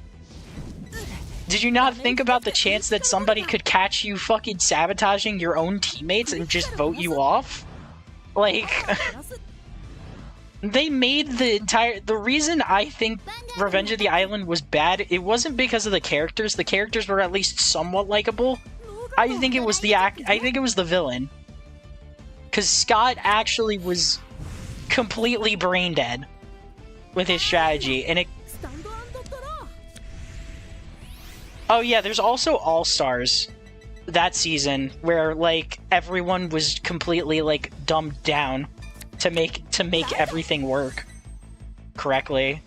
Did you not think about the chance that somebody could catch you fucking sabotaging your own teammates and just vote you off? Like, they made the reason I think Revenge of the Island was bad, it wasn't because of the characters. The characters were at least somewhat likable. I think it was the villain. Cause Scott actually was completely brain dead with his strategy, and it... Oh yeah, there's also All-Stars that season where like everyone was completely like dumbed down to make everything work correctly.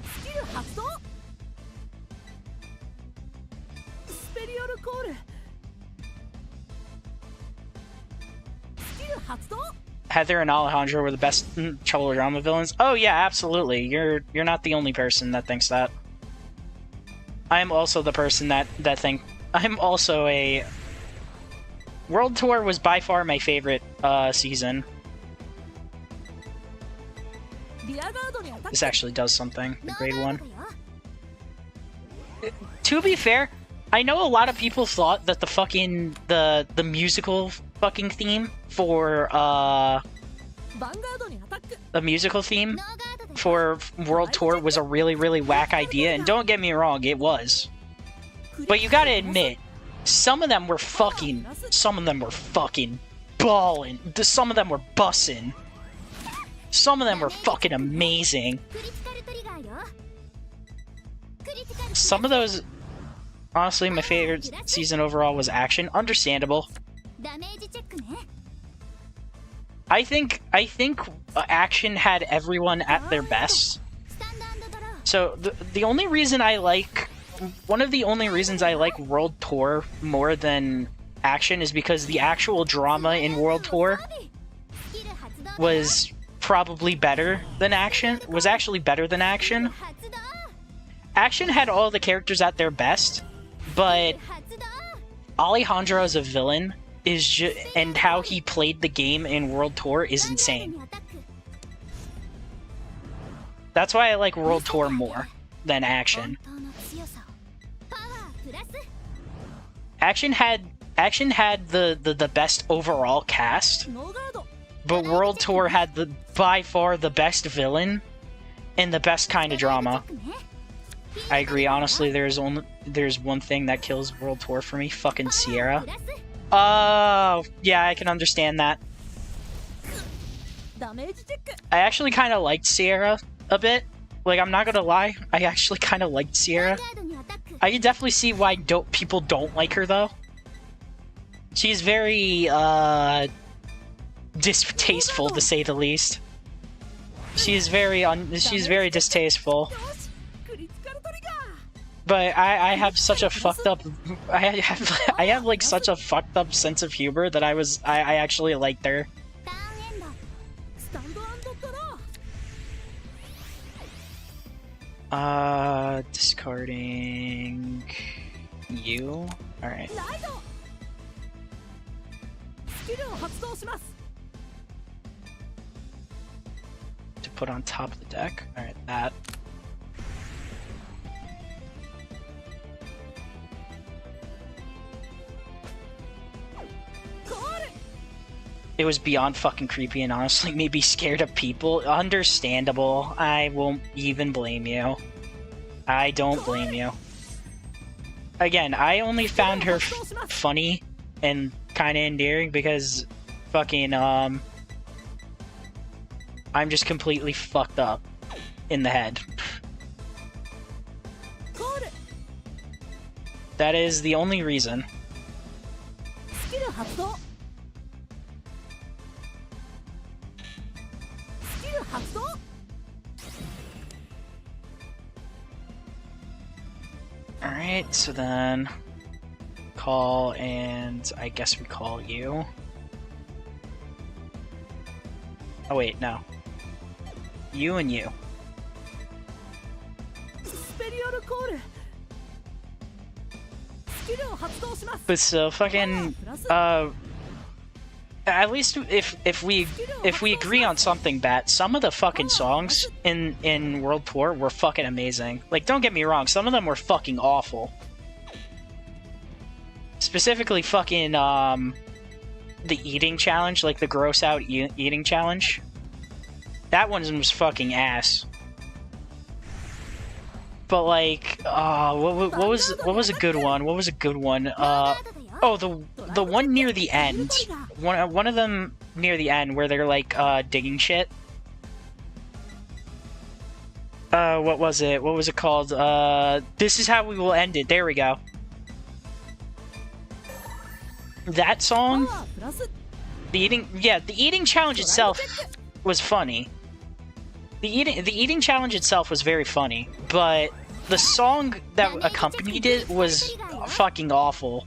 Heather and Alejandro were the best trouble drama villains. Oh yeah, absolutely. You're not the only person that thinks that. I'm also the person that think. I'm also a. World Tour was by far my favorite season. This actually does something. The grade 1. To be fair, I know a lot of people thought that the fucking the musical fucking theme for the musical theme for World Tour was a really whack idea, and don't get me wrong, it was. But you gotta admit, some of them were fucking ballin'. Some of them were bussin'. Some of them were fucking amazing. Some of those, honestly, my favorite season overall was Action. Understandable. I think Action had everyone at their best. So the only reason I like, one of the only reasons I like World Tour more than Action is because the actual drama in World Tour was probably better than Action. Was actually better than Action. Action had all the characters at their best, but Alejandro as a villain is just, and how he played the game in World Tour is insane. That's why I like World Tour more than Action. Action had the best overall cast, but World Tour had by far the best villain and the best kind of drama. I agree, honestly, there's one thing that kills World Tour for me, fucking Sierra. Oh, yeah, I can understand that. I actually kind of liked Sierra a bit. Like, I'm not gonna lie, I actually kind of liked Sierra. I can definitely see why people don't like her, though. She's very, distasteful, to say the least. She's very distasteful. But I have such a fucked up, I have like such a fucked up sense of humor that I actually liked her. Discarding you. All right. To put on top of the deck. All right, that. It was beyond fucking creepy and honestly made me scared of people. Understandable. I won't even blame you. I don't blame you. Again, I only found her funny and kind of endearing because fucking, I'm just completely fucked up in the head. That is the only reason. Alright, so then call, and I guess we call you. Oh wait, no. You and you. But so fucking at least if we agree on something, Bat, some of the fucking songs in World Tour were fucking amazing. Like, don't get me wrong, some of them were fucking awful. Specifically fucking the eating challenge, like the gross out eating challenge. That one was fucking ass. But like, what was a good one? What was a good one? Oh, the one near the end. One of them near the end where they're like digging shit. What was it? What was it called? This is how we will end it. There we go. That song. The eating challenge itself was funny. The eating challenge itself was very funny, but the song that accompanied it was fucking awful.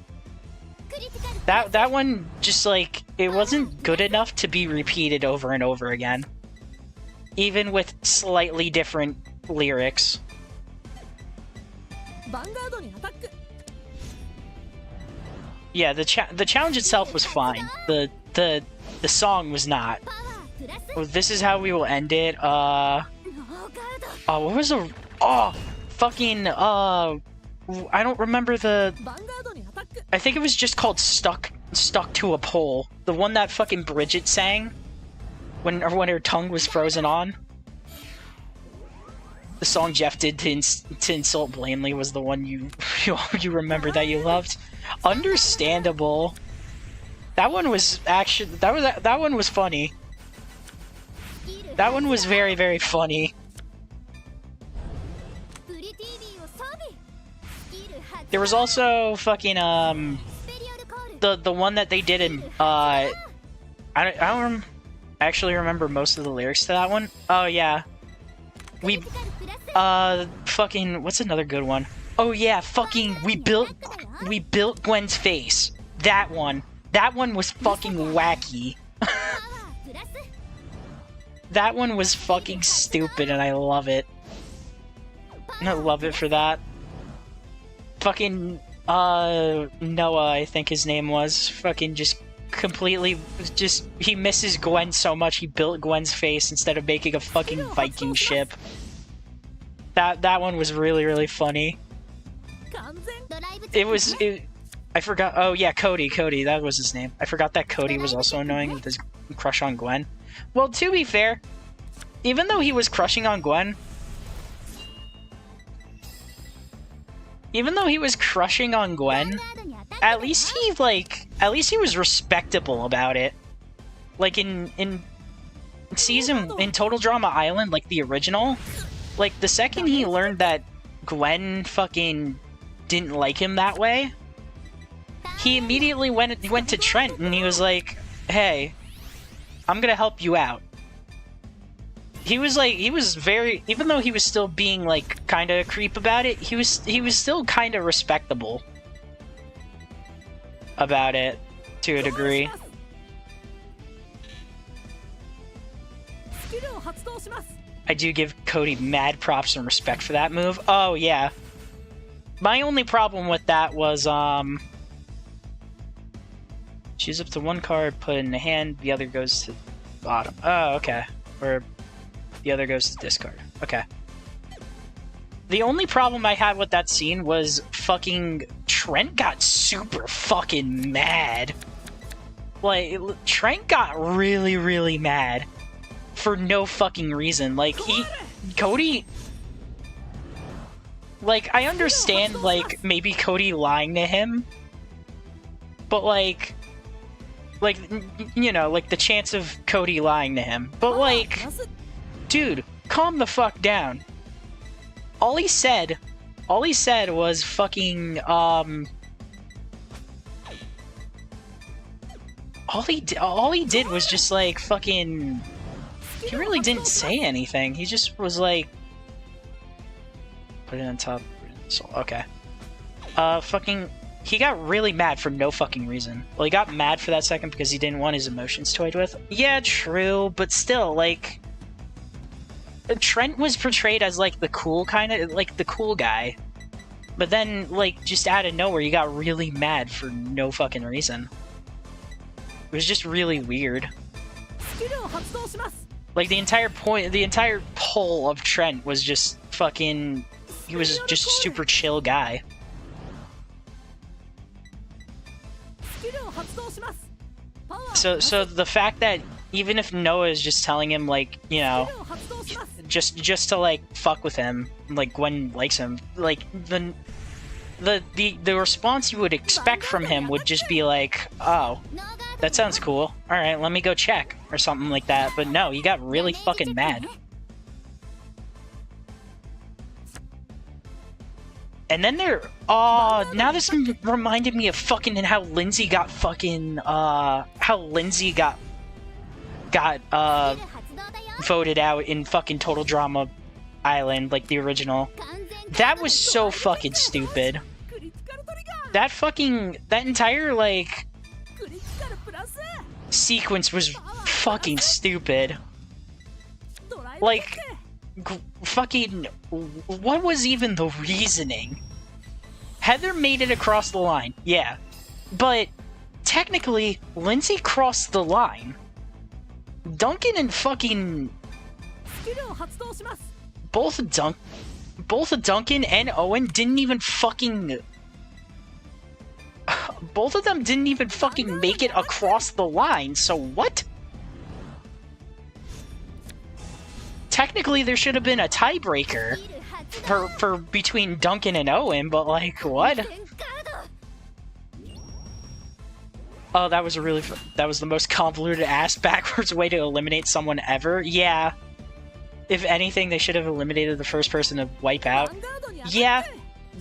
That one just like it wasn't good enough to be repeated over and over again, even with slightly different lyrics. Vanguard にアタック Yeah, the challenge itself was fine. The song was not. パワープラス Well, this is how we will end it. ノーガード What was the fucking I don't remember the ヴァンガードにアタック I think it was just called Stuck to a Pole. The one that fucking Bridget sang when her tongue was frozen on. The song Jeff did to insult Blanley was the one you remember that you loved. Understandable. That one was actually that one was funny. That one was very, very funny. プリティービーを装備スキル発 There was also fucking スペリオルコール the one that they did in I don't actually remember most of the lyrics to that one. Oh yeah. We クリティカルプラス fucking what's another good one? Oh yeah, fucking we built Gwen's face. That one was fucking wacky. パワープラス That one was fucking stupid and I love it. I love it for that. Fucking Noah, I think his name was, fucking just completely he misses Gwen so much he built Gwen's face instead of making a fucking Viking ship. That one was really, really funny. 完全ドライブチェック I forgot. Oh yeah, Cody, that was his name. I forgot that Cody was also annoying with his crush on Gwen. Well, to be fair, even though he was crushing on Gwen, at least he was respectable about it. Like in Total Drama Island, like the original, like the second he learned that Gwen fucking didn't like him that way, he immediately went to Trent and he was like, "Hey, I'm gonna help you out." He was very, even though he was still being like kind of a creep about it, he was still kind of respectable about it to a degree. スキルを発動します I do give Cody mad props and respect for that move. Oh yeah. My only problem with that was choose up to one card, put it in the hand, the other goes to the bottom. Oh, okay. Or the other goes to discard. Okay. The only problem I had with that scene was fucking Trent got super fucking mad. Like, Trent got really, really mad. For no fucking reason. Like, Cody... Like, I understand, like, maybe Cody lying to him. But, like, you know, like, the chance of Cody lying to him. But, like, dude, calm the fuck down. All he said was fucking, all he did was just, like, fucking... He really didn't say anything. He just was like... Put it on top. Okay. Fucking... He got really mad for no fucking reason. Well, he got mad for that second because he didn't want his emotions toyed with. Yeah, true, but still, like... Trent was portrayed as, like, the cool kind of... Like, the cool guy. But then, like, just out of nowhere, he got really mad for no fucking reason. It was just really weird. スキルを発動します Like, the entire pull of Trent was just fucking... He was just a super chill guy. スキルを発動しますパワー So the fact that even if Noah is just telling him, like, you ス know, キルを発動します just to, like, fuck with him, like, Gwen likes him, like, the response you would expect from him would just be like, oh, ノーガード that sounds cool. Alright, let me go check. Or something like that. But no, he got really fucking mad. And then now this reminded me of fucking how Lindsay got fucking, how Lindsay got, スキル発動だよ voted out in fucking Total Drama Island, like the original. 完全 That was so fucking stupid. クリティカルトリガー That entire, like, sequence was fucking stupid. ドライブチェック Like, fucking, what was even the reasoning? Heather made it across the line, yeah. But, technically, Lindsay crossed the line. Duncan and fucking... スキルを発動します Both Duncan and Owen didn't even fucking... Both of them didn't even fucking make it across the line, so what? Technically, there should have been a tiebreaker for between Duncan and Owen, but like, what? 全カード Oh, that was that was the most convoluted ass backwards way to eliminate someone ever. Yeah. If anything, they should have eliminated the first person to wipe out. ヴァンガードに当たって Yeah,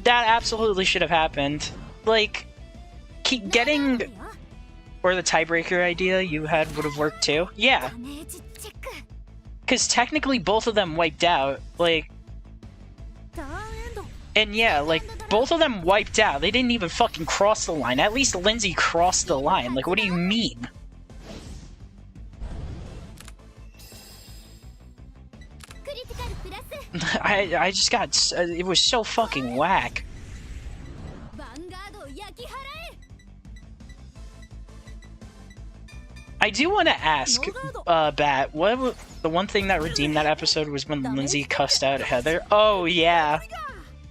that absolutely should have happened. Like, keep getting... Or the tiebreaker idea you had would have worked too. Yeah, ダメージチェック because technically both of them wiped out. Like, ターンエンド and yeah, like, both of them wiped out. They didn't even fucking cross the line. At least Lindsay crossed the line. Like, what do you mean? クリティカルプラス I just got... it was so fucking whack. ヴァンガードを焼き払え I do want to ask, Bat, the one thing that redeemed that episode was when Lindsay cussed out Heather. Oh, yeah.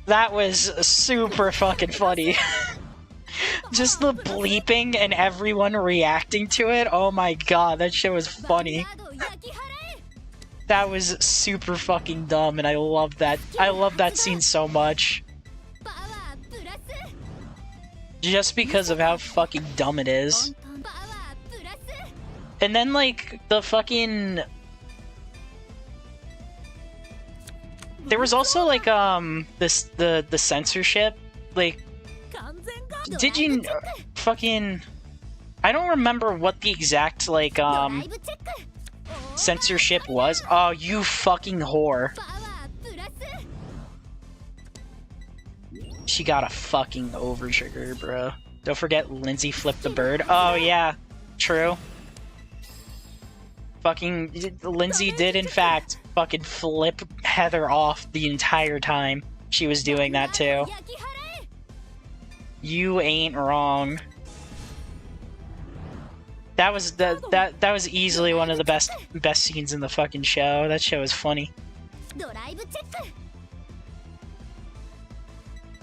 That was super fucking funny. Just the bleeping and everyone reacting to it. Oh my god, that shit was ヴァ funny. ンガードを焼き払え That was super fucking dumb, and I love that. I love that scene so much. パワープラス Just because of how fucking dumb it is. パワープラス And then, like, the fucking... There was also, like, the censorship. Like, 完全ガード did you... fucking... I don't remember what the exact, like, ドライブチェック censorship was. Oh, you fucking whore. パワープラス She got a fucking overtrigger, bro. Don't forget Lindsay flipped the bird. Oh, yeah. True. Fucking... Lindsay did, in fact, fucking flip Heather off the entire time she was doing that, too. 焼き払え You ain't wrong. That was that was easily one of the best scenes in the fucking show. That show is funny. ドライブチェッ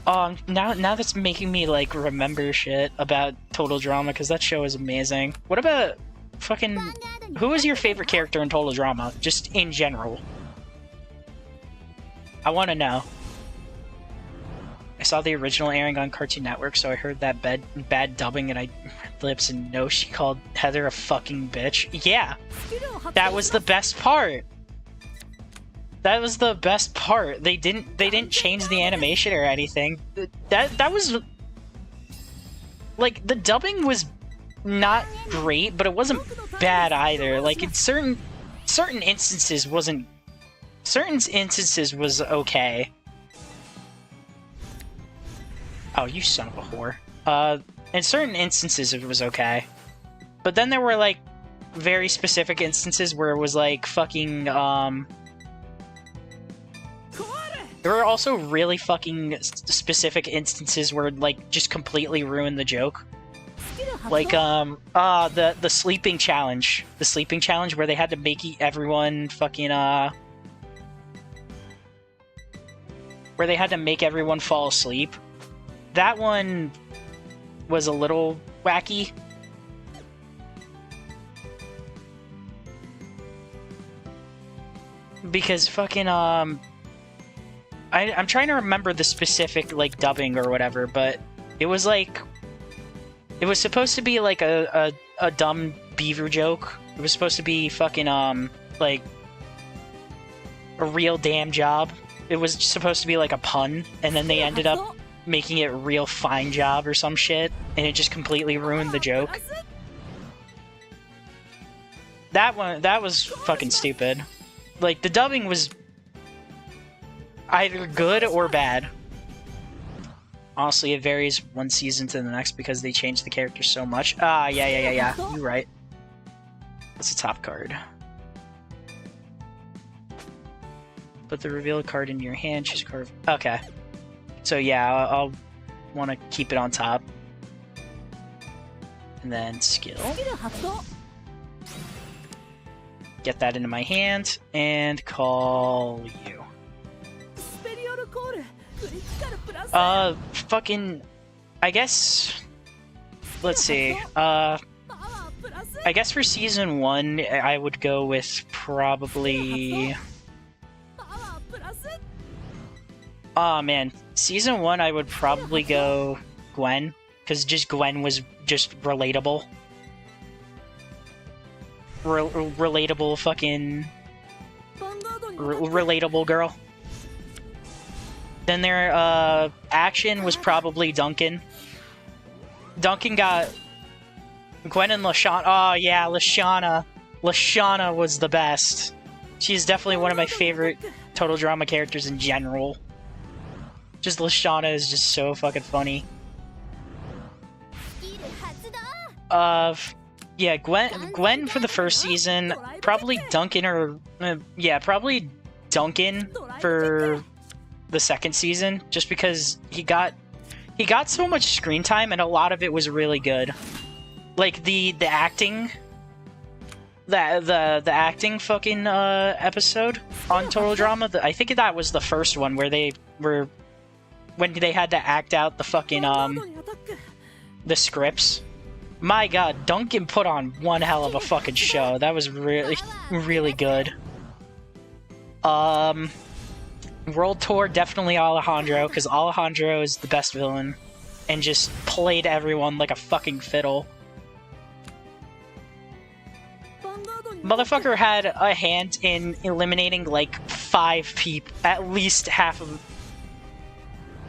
ク Now that's making me like remember shit about Total Drama because that show is amazing. What about fucking who was your favorite character in Total Drama? Just in general. I want to know. I saw the original airing on Cartoon Network, so I heard that bad dubbing, and I read lips and no, she called Heather a fucking bitch. Yeah, スキルを発動 that was the best part. That was the best part. They didn't change the animation or anything. That was like the dubbing was not great, but it wasn't bad either. Like in certain instances was okay. Oh, you son of a whore. In certain instances it was okay. But then there were like very specific instances where it was like fucking there were also really fucking specific instances where it like just completely ruined the joke. スキル発動 Like the sleeping challenge. The sleeping challenge where they had to make everyone fucking where they had to make everyone fall asleep. That one was a little wacky. Because fucking I'm trying to remember the specific like dubbing or whatever, but it was like it was supposed to be like a dumb beaver joke. It was supposed to be fucking like a real damn job. It was supposed to be like a pun, and then they ended up making it real fine job or some shit, and it just completely ruined the joke. That was fucking stupid. Like, the dubbing was either good or bad. Honestly, it varies one season to the next because they changed the characters so much. Yeah. You're right. What's the top card? Put the reveal card in your hand. Choose a card. Okay. So yeah, I'll want to keep it on top. And then skill. Get that into my hand and call you. Fucking. I guess. Let's see. I guess for season 1, I would go with probably. Oh man, season 1, I would probably go Gwen, because just Gwen was just relatable. Relatable fucking... relatable girl. Then their action was probably Duncan. Duncan got... Gwen and Lashana... Oh yeah, Lashana. Lashana was the best. She's definitely one of my favorite Total Drama characters in general. Just Lashana is just so fucking funny. Yeah, Gwen for the first season, probably Duncan or yeah, probably Duncan for the second season, just because he got so much screen time and a lot of it was really good. Like the acting, the acting fucking episode on Total Drama. I think that was the first one where they were when they had to act out the fucking the scripts. My god, Duncan put on one hell of a fucking show. That was really, really good. World Tour, definitely Alejandro, because Alejandro is the best villain. And just played everyone like a fucking fiddle. Motherfucker had a hand in eliminating like 5 people, at least half of them.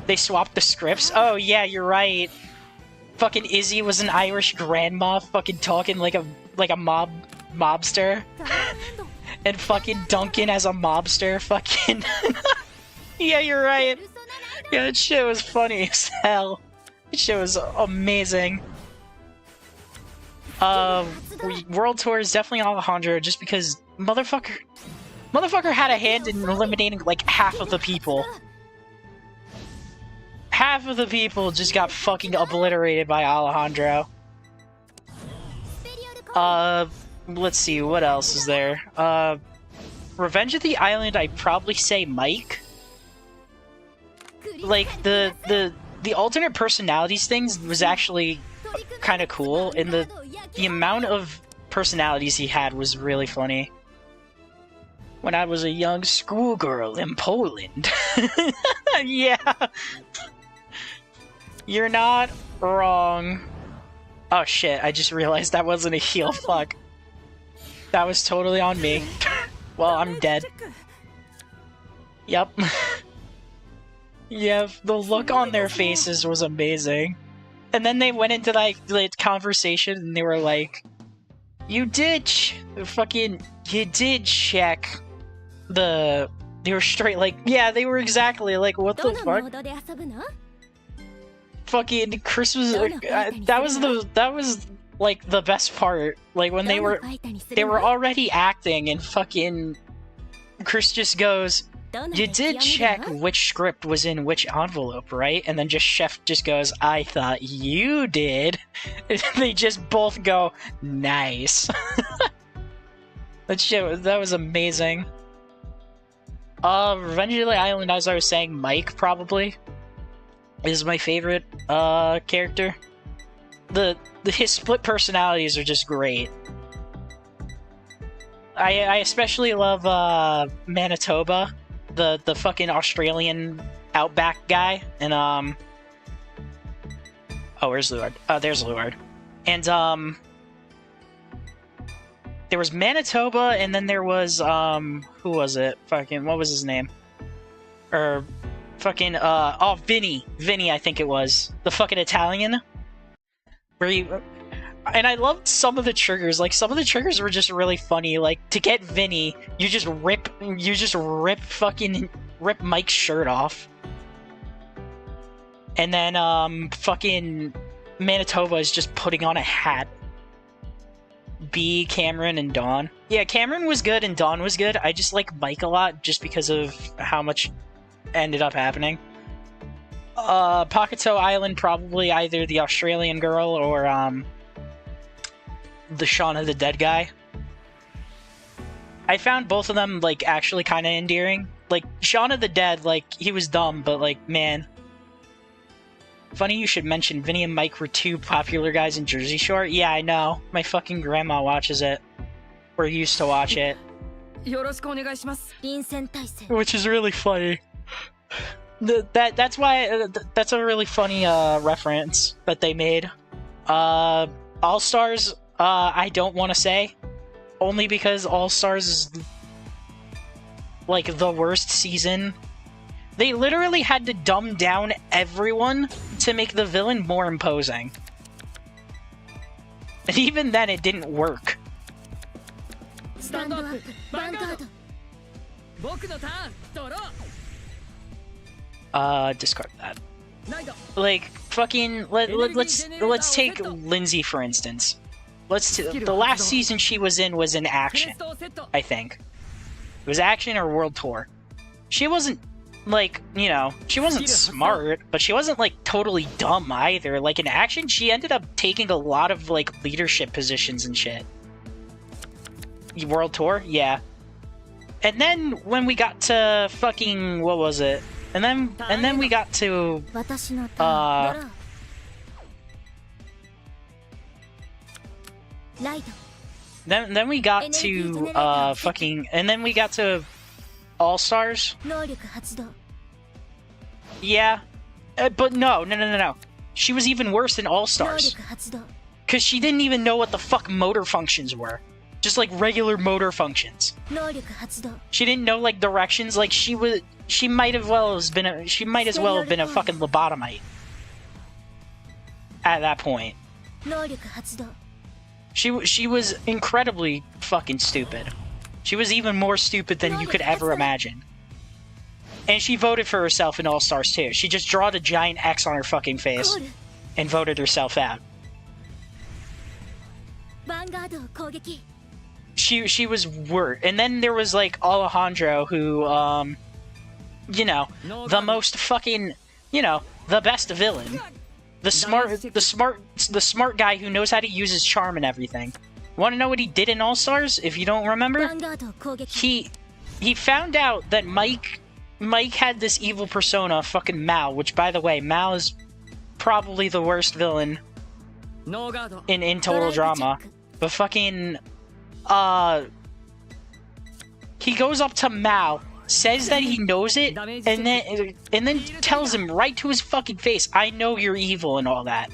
They swapped the scripts? Oh yeah, you're right. Fucking Izzy was an Irish grandma fucking talking like a mobster. And fucking Duncan as a mobster fucking... Yeah, you're right. Yeah, that shit was funny as hell. That shit was amazing. World Tour is definitely Alejandro just because motherfucker had a hand in eliminating like half of the people. Half of the people just got fucking obliterated by Alejandro. Let's see, what else is there? Revenge of the Island, I'd probably say Mike. Like, the alternate personalities things was actually kind of cool, and the amount of personalities he had was really funny. When I was a young schoolgirl in Poland. Yeah. You're not wrong. Oh shit, I just realized that wasn't a heal, fuck. That was totally on me. Well, I'm dead. Yep. Yeah, the look on their faces was amazing. And then they went into like conversation and they were like, you did check the... They were straight like, yeah, they were exactly like, what the fuck? Fucking Chris was that was like the best part. Like when they were already acting and fucking Chris just goes, you did check which script was in which envelope, right? And then just Chef just goes, I thought you did. And they just both go, nice. That was amazing. Revenge of the Island, as I was saying, Mike probably is my favorite character. His split personalities are just great. I especially love Manitoba, the fucking Australian outback guy, and oh, where's Luard? Oh, there's Luard. And there was Manitoba, and then there was who was it? Fucking what was his name? Fucking, oh, Vinny, I think it was. The fucking Italian. Where he... And I loved some of the triggers. Like, some of the triggers were just really funny. Like, to get Vinny, you just rip Mike's shirt off. And then, fucking Manitoba is just putting on a hat. B, Cameron, and Dawn. Yeah, Cameron was good and Dawn was good. I just like Mike a lot just because of how much ended up happening. Pocketo Island, probably either the Australian girl or the Shaun of the Dead guy. I found both of them like actually kind of endearing. Like Shaun of the Dead, like he was dumb, but like man. Funny you should mention Vinny and Mike were two popular guys in Jersey Shore. Yeah, I know. My fucking grandma watches it. Or used to watch it. Which is really funny. That's why that's a really funny reference that they made. All Stars, I don't want to say, only because All Stars is like the worst season. They literally had to dumb down everyone to make the villain more imposing, and even then it didn't work. Stand up, Vanguard. Discard that. Like, fucking, let's take Lindsay for instance. The last season she was in Action, I think. It was Action or World Tour. She wasn't, like, you know, she wasn't smart, but she wasn't, like, totally dumb either. Like, in Action, she ended up taking a lot of, like, leadership positions and shit. World Tour? Yeah. And then, when we got to fucking, what was it? And then we got to then we got to fucking, and then we got to All Stars. Yeah, but no. She was even worse than All Stars because she didn't even know what the fuck motor functions were. Just like regular motor functions. She didn't know like directions. Like she might as well have been a fucking lobotomite at that point. She was incredibly fucking stupid. She was even more stupid than you could ever imagine. And she voted for herself in All Stars too. She just drawed a giant X on her fucking face and voted herself out. She was worse. And then there was like Alejandro who you know, the most fucking, you know, the best villain. The smart guy who knows how to use his charm and everything. Want to know what he did in All Stars? If you don't remember, he found out that Mike had this evil persona, fucking Mal. Which, by the way, Mal is probably the worst villain in total drama. But fucking, he goes up to Mal, says that he knows it, and then tells him right to his fucking face, "I know you're evil" and all that.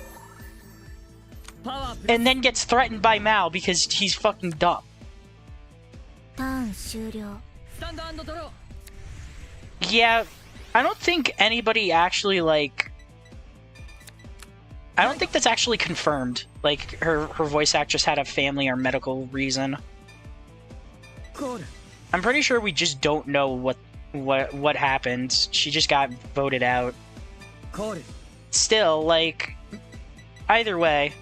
And then gets threatened by Mal because he's fucking dumb. Yeah, I don't think anybody actually, like... I don't think that's actually confirmed. Like, her voice actress had a family or medical reason. I'm pretty sure we just don't know what happened. She just got voted out. Still, like... Either way...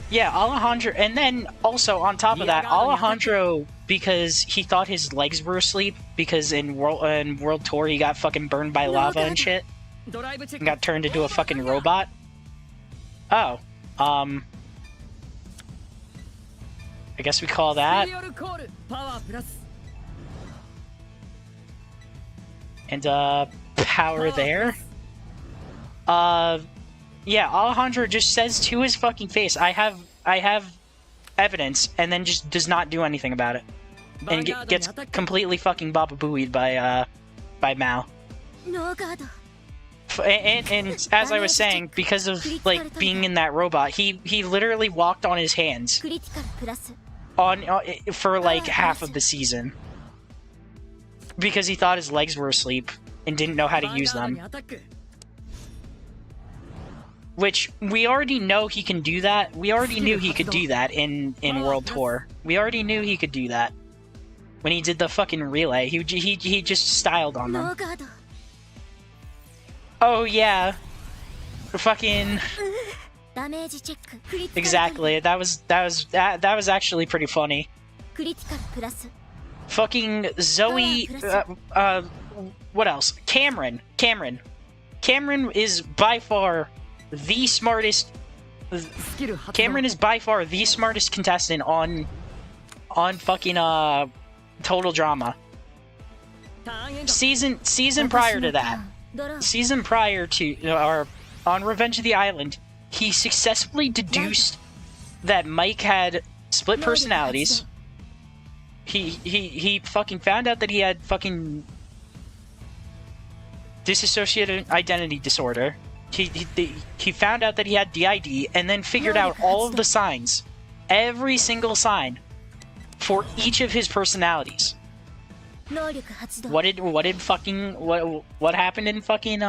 Yeah, Alejandro... And then, also, on top of that, Alejandro, because he thought his legs were asleep, because in World Tour he got fucking burned by lava and shit, and got turned into a fucking robot. Oh. I guess we call that. And, power there. Yeah, Alejandro just says to his fucking face, I have evidence, and then just does not do anything about it. And gets completely fucking Baba Booeyed by Mal. And as I was saying, because of, like, being in that robot, he literally walked on his hands for, like, half of the season. Because he thought his legs were asleep and didn't know how to use them. Which, we already know he can do that. We already knew he could do that in World Tour. We already knew he could do that. When he did the fucking relay, he just styled on them. Oh yeah. Fucking... ダメージチェック。クリティカル Exactly. That was actually pretty funny. クリティカルプラス。 Fucking Zoe. What else? Cameron. Cameron is by far the smartest. スキル発動 Cameron is by far the smartest contestant on fucking Total Drama. ターンエンド Season prior to that. ドロー。 Season prior to or on Revenge of the Island, he successfully deduced that Mike had split personalities. He fucking found out that he had fucking dissociative identity disorder. He found out that he had DID and then figured out all of the signs, every single sign for each of his personalities. 能力発動。 What happened in fucking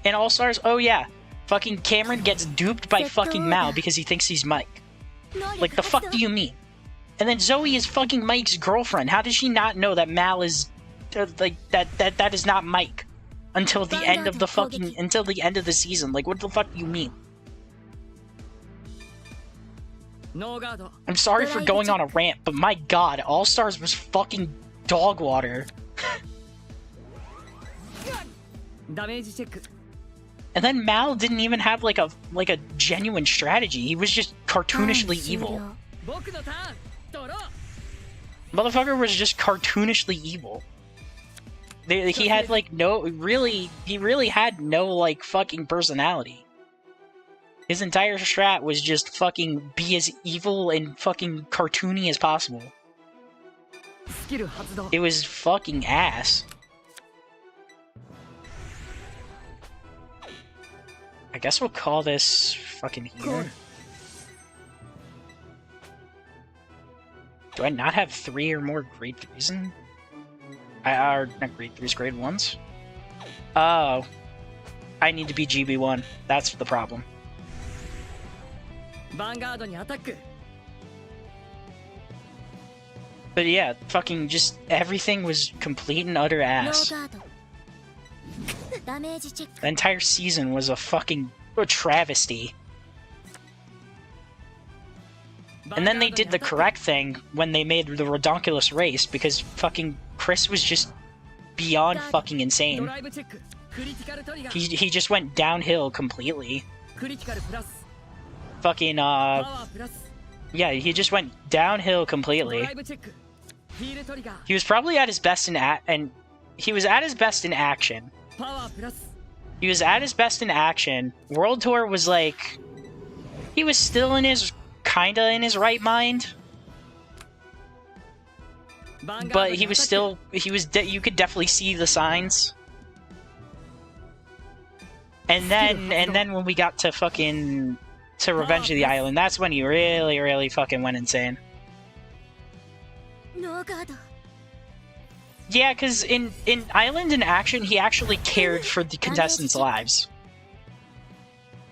in All Stars? Oh yeah, fucking Cameron gets duped by fucking Mal because he thinks he's Mike. 能力 Like the 発 fuck 動 do you mean? And then Zoe is fucking Mike's girlfriend. How does she not know that Mal is like that is not Mike until the end of the season? Like what the fuck do you mean? ノーガード I'm sorry for going on a rant, but my god, All Stars was fucking dog water. ダメージチェック And then Mal didn't even have like a genuine strategy. He was just ターン cartoonishly 終 evil. 了。僕のターンドロー Motherfucker was just cartoonishly evil. He had like he really had no like fucking personality. His entire strat was just fucking be as evil and fucking cartoony as possible. スキル発動 It was fucking ass. I guess we'll call this fucking here. Do I not have 3 or more grade 3s in? Or not grade 3s, grade 1s? Oh. I need to be GB1. That's the problem. ヴァンガードにアタック But yeah, fucking just everything was complete and utter ノ ass. ーガード。ダメージチェック。 The entire season was a fucking travesty. And then they did the correct thing when they made the Redonkulous race because fucking Chris was just beyond fucking ド insane. ライブチェッククリティカルトリガー He just went downhill completely. クリティカルプラス Fucking パワープラス yeah, he just went downhill ド completely. ライブチェックヒールトリガー He was probably at his best and he was at his best in action. パワープラス He was at his best in action. World Tour was like he was still kinda in his right mind, ヴァンガード but に he ア was タック still you could definitely see the signs. And then when we got to fucking to Revenge of the Island, that's when he really fucking went insane. ノーガード。 Yeah, because in Island in Action, he actually cared for the contestants' lives.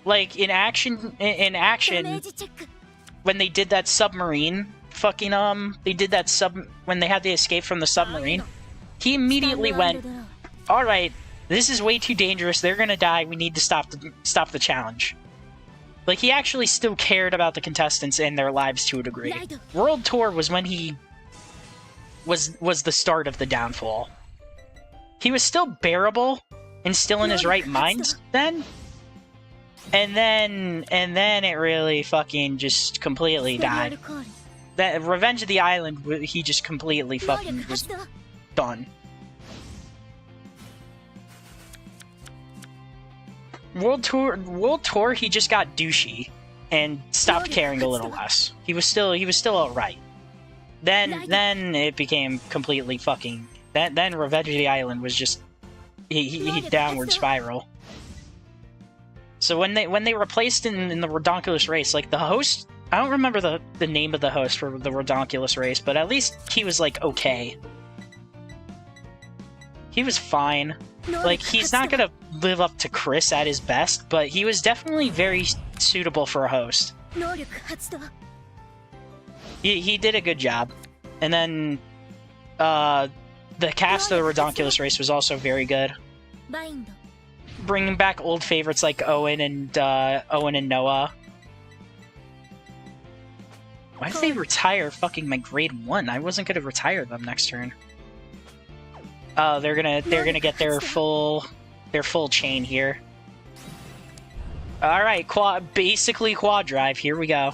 Like in action, ダメージチェック。 when they did that submarine, fucking they did that when they had the escape from the submarine, he immediately スタンドアン went, ドドロー。 "All right, this is way too dangerous. They're gonna die. We need to stop the challenge." Like he actually still cared about the contestants and their lives to a degree. World Tour was when he was the start of the downfall. He was still bearable and still in his right mind then. And then it really fucking just completely ステリオ died. ルコール。 That Revenge of the Island, he just completely 能 fucking 力 was 発動。 done. World Tour, he just got douchey and stopped caring a little less. He was still alright. Then it became completely fucking. Then Revenge of the Island was just he downward spiral. So when they replaced in the Redonkulous race, like the host, I don't remember the name of the host for the Redonkulous race, but at least he was like okay. He was fine. Like he's not gonna live up to Chris at his best, but he was definitely very suitable for a host. 能力発動。 He did a good job. And then the cast of the Redonkulous race was also very good. バインド。bringing back old favorites like Owen and Noah. Why did they retire fucking my grade 1? I wasn't gonna retire them next turn. Oh, they're gonna get their full chain here. All right, basically quad drive. Here we go.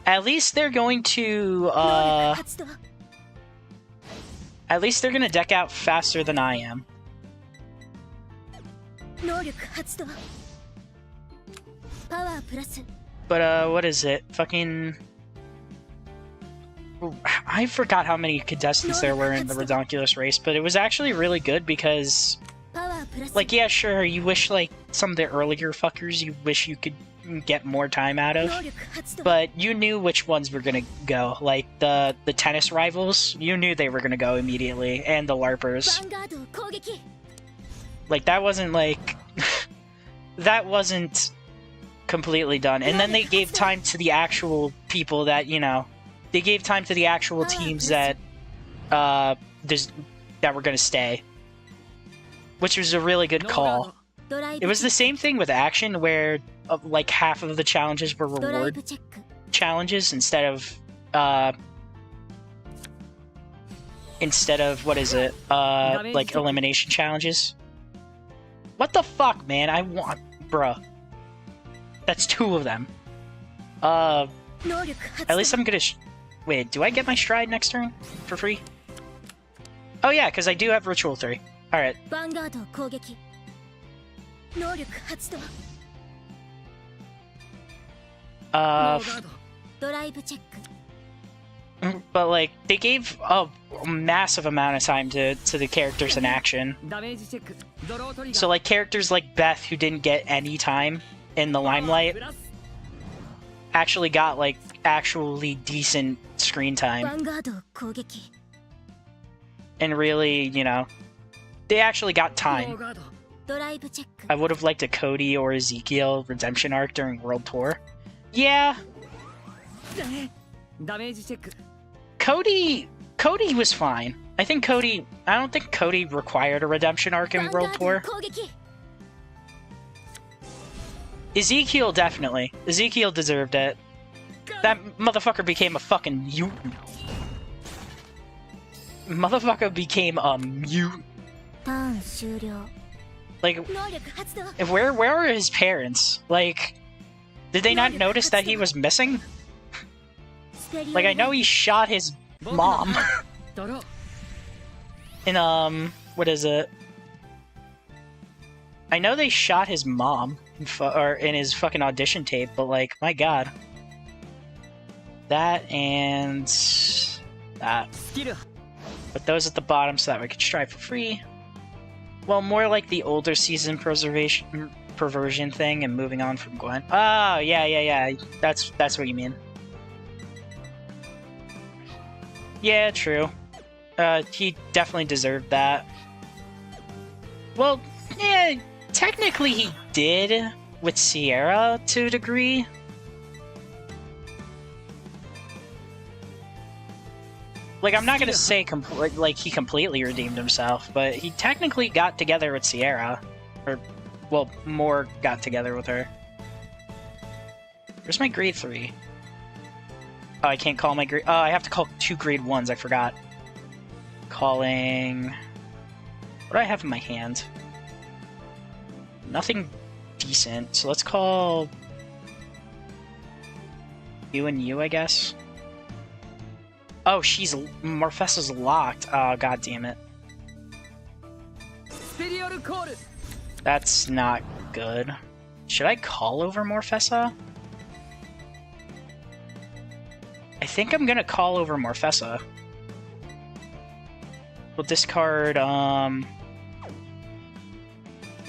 At least they're going to at least they're gonna deck out faster than I am. But what is it? Fucking. I forgot how many contestants there were in the Redonkulous race, but it was actually really good because, like, yeah, sure, you wish, like, some of the earlier fuckers you wish you could get more time out of, but you knew which ones were gonna go. Like, the tennis rivals, you knew they were gonna go immediately, and the LARPers. Like, that wasn't, like... that wasn't completely done. And then they gave time to the actual people that, you know... They gave time to the actual teams that that were gonna stay, which was a really good call. It was the same thing with Action, where like half of the challenges were reward challenges instead of what is it? Like elimination challenges. What the fuck, man? Bruh. That's 2 of them. At least I'm gonna. Wait, do I get my stride next turn for free? Oh yeah, because I do have Ritual 3. Alright. But like, they gave a massive amount of time to the characters in Action. So like, characters like Beth, who didn't get any time in the limelight, actually got like actually decent screen time. And really, you know, they actually got time. I would have liked a Cody or Ezekiel redemption arc during World Tour. Yeah. Cody was fine. I don't think Cody required a redemption arc in World Tour. Ezekiel definitely. Ezekiel deserved it. That motherfucker became a fucking mutant. Motherfucker became a mutant. Like, where are his parents? Like, did they not notice that he was missing? Like, I know he shot his mom. In, what is it? I know they shot his mom in his fucking audition tape, but like, my god. That and that. Put those at the bottom so that we could strive for free. Well, more like the older season perversion thing and moving on from Gwen. Oh, yeah. That's what you mean. Yeah, true. He definitely deserved that. Well, yeah, technically he did with Sierra to a degree. Like, I'm not gonna say like he completely redeemed himself, but he technically got together with Sierra. Or, well, more got together with her. Where's my grade 3? Oh, I can't call my grade... Oh, I have to call 2 grade 1s, I forgot. Calling... What do I have in my hand? Nothing decent, so let's call... You and you, I guess? Oh, Morfessa's locked. Oh, god damn it. That's not good. Should I call over Morfessa? I think I'm gonna call over Morfessa. We'll discard,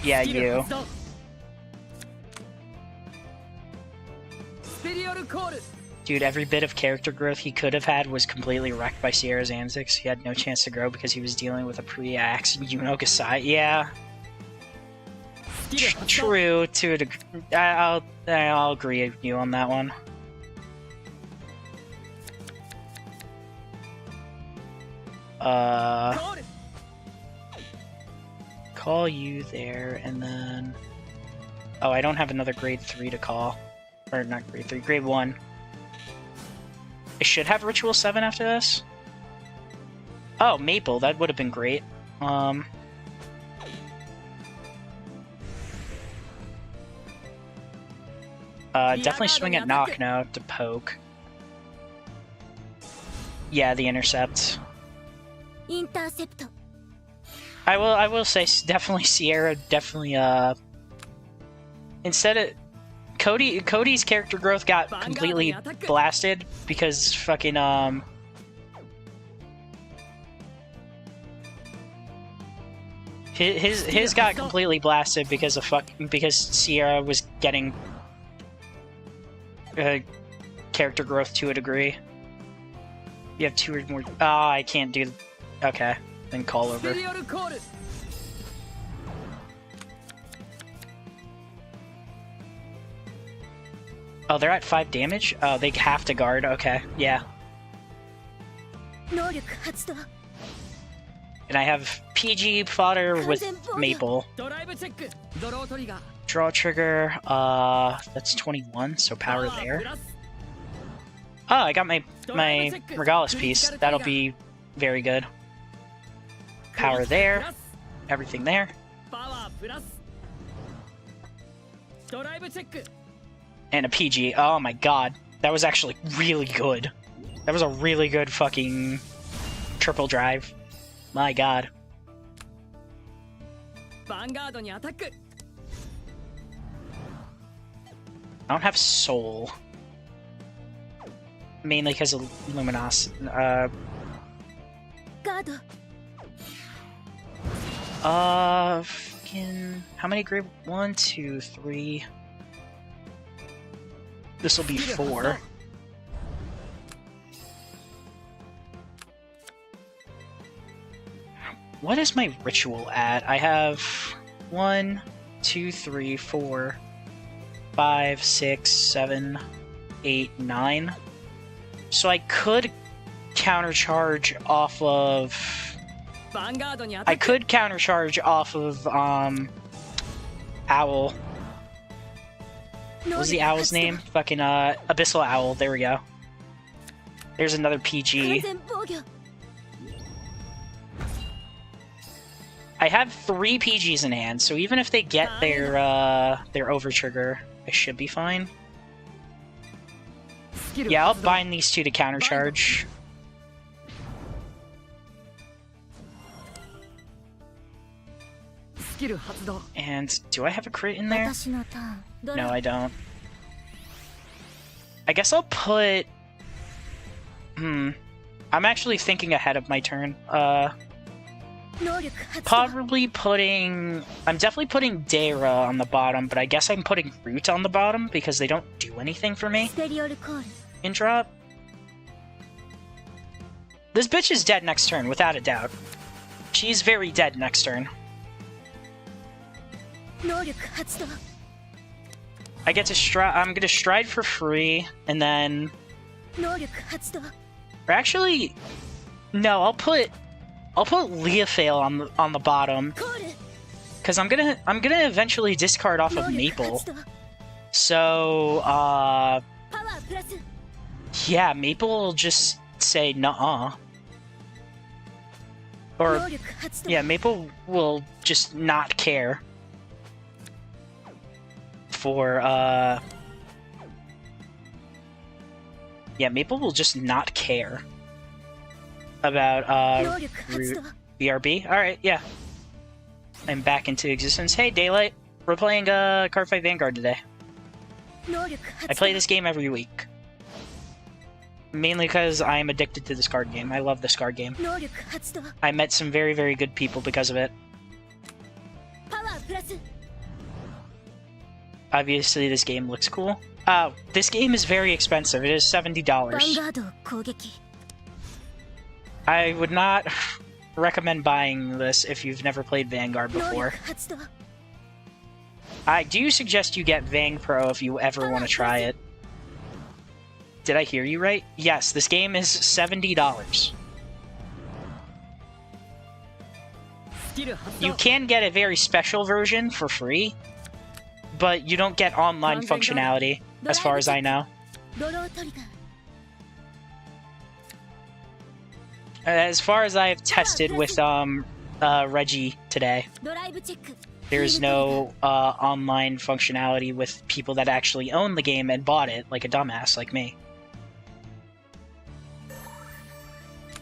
yeah, you. Dude, every bit of character growth he could have had was completely wrecked by Sierra's antics. He had no chance to grow because he was dealing with a pre-axe Yuno Kasai. Yeah. True, to a degree. I'll agree with you on that one. call you there, and then... Oh, I don't have another grade 3 to call. Or not grade 3, grade 1. I should have Ritual 7 after this. Oh, Maple, that would have been great. Definitely swing at Knock now to poke. Yeah, the intercept. インターセプト I will say definitely Sierra definitely instead of Cody's character growth got completely blasted because fucking his got completely blasted because of because Sierra was getting character growth to a degree. You have 2 or more. Ah, I can't do. Okay, then call over. Oh, they're at 5 damage? Oh, they have to guard. Okay, yeah. 能力発動 And I have PG fodder with Maple. ドライブチェックドロートリガー Draw trigger. That's 21, so power there. Oh, I got my Regalis piece. That'll be very good. Power there. Everything there. パワープラスドライブチェック And a PG. Oh my god. That was actually really good. That was a really good fucking triple drive. My god. ヴァンガードにアタック I don't have Soul. Mainly because of Luminos. ガード Fucking... How many grade? 1, 2, 3... This will be 4. What is my ritual at? I have 1, 2, 3, 4, 5, 6, 7, 8, 9. So I could countercharge off of... ヴァンガードにアタ I ック could countercharge off of, Owl. What was the owl's name? Fucking, Abyssal Owl. There we go. There's another 完 PG. 全防御 I have 3 PGs in hand, so even if they get their over trigger, I should be fine. スキル Yeah, I'll 発動 bind these 2 to countercharge. スキル発動 And do I have a crit in there? 私のターンド No, ラ I don't. I guess I'll put... I'm actually thinking ahead of my turn. 能力発動 Probably putting... I'm definitely putting Dara on the bottom, but I guess I'm putting Root on the bottom because they don't do anything for me ステリオルコール in drop. This bitch is dead next turn, without a doubt. She's very dead next turn. 能力発動 I get to stride... I'm gonna stride for free, and then... 能力発動 Or actually... No, I'll put Leofail on the bottom. コール Because I'm gonna eventually discard off 能 of 力 Maple. 発動 So, パワープラス yeah, Maple will just say nuh-uh. 能 Or, 力発動 yeah, Maple will just not care. For, yeah, Maple will just not care. About, 能力発動 BRB? Alright, yeah. I'm back into existence. Hey, Daylight. We're playing, Cardfight Vanguard today. 能力 I 発 play 動 this game every week. Mainly because I am addicted to this card game. I love this card game. 能力発動 I met some very, very good people because of it. パワープラス Obviously, this game looks cool. This game is very expensive. It is ヴ $70. ァンガードを攻撃 I would not recommend buying this if you've never played Vanguard 能 before. 力発動 I do suggest you get Vang Pro if you ever want to try it. Did I hear you right? Yes, this game is $70. You can get a very special version for free, but you don't get online functionality, as far as I know. ドロートリガー As far as I've tested with Reggie today, ドライブチェック there's no online functionality with people that actually own the game and bought it, like a dumbass like me.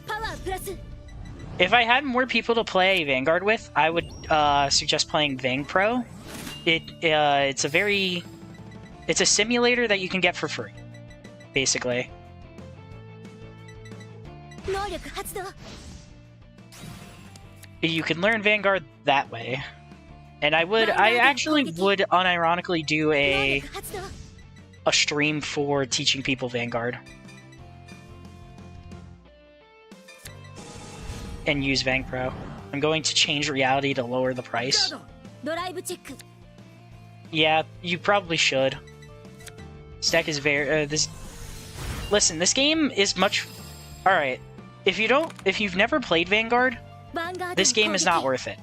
パワープラス If I had more people to play Vanguard with, I would suggest playing Vang Pro. It's a simulator that you can get for free, basically. 能力発動 You can learn Vanguard that way. And I actually would unironically do 能 a 力発動 stream for teaching people Vanguard. And use Vang Pro. I'm going to change reality to lower the price. ドライブチェック Yeah, you probably should. This deck is very Listen, this game is much. All right, if you've never played Vanguard, ヴァンガード this game is not worth it.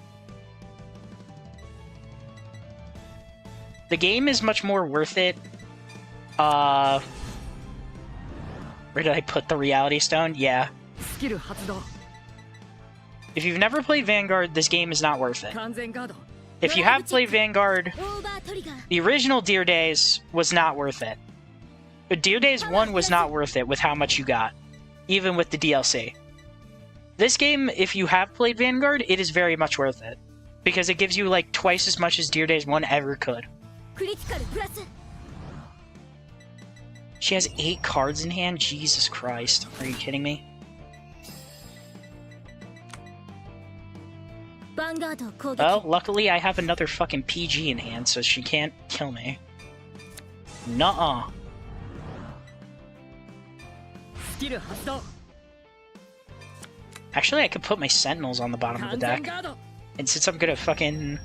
The game is much more worth it. Where did I put the reality stone? Yeah. スキル発動 If you've never played Vanguard, this game is not worth it. 完全ガード If you have played Vanguard, オーバートリガー the original Deer Days was not worth it. But Deer Days 1 was not worth it with how much you got, even with the DLC. This game, if you have played Vanguard, it is very much worth it. Because it gives you like twice as much as Deer Days 1 ever could. クリティカルプラス She has 8 cards in hand? Jesus Christ. Are you kidding me? ヴァンガード攻撃 Well, luckily I have another fucking PG in hand, so she can't kill me. Nuh-uh. スキル発動 Actually, I could put my Sentinels on the bottom of the 完全 deck. ガード And since I'm gonna fucking...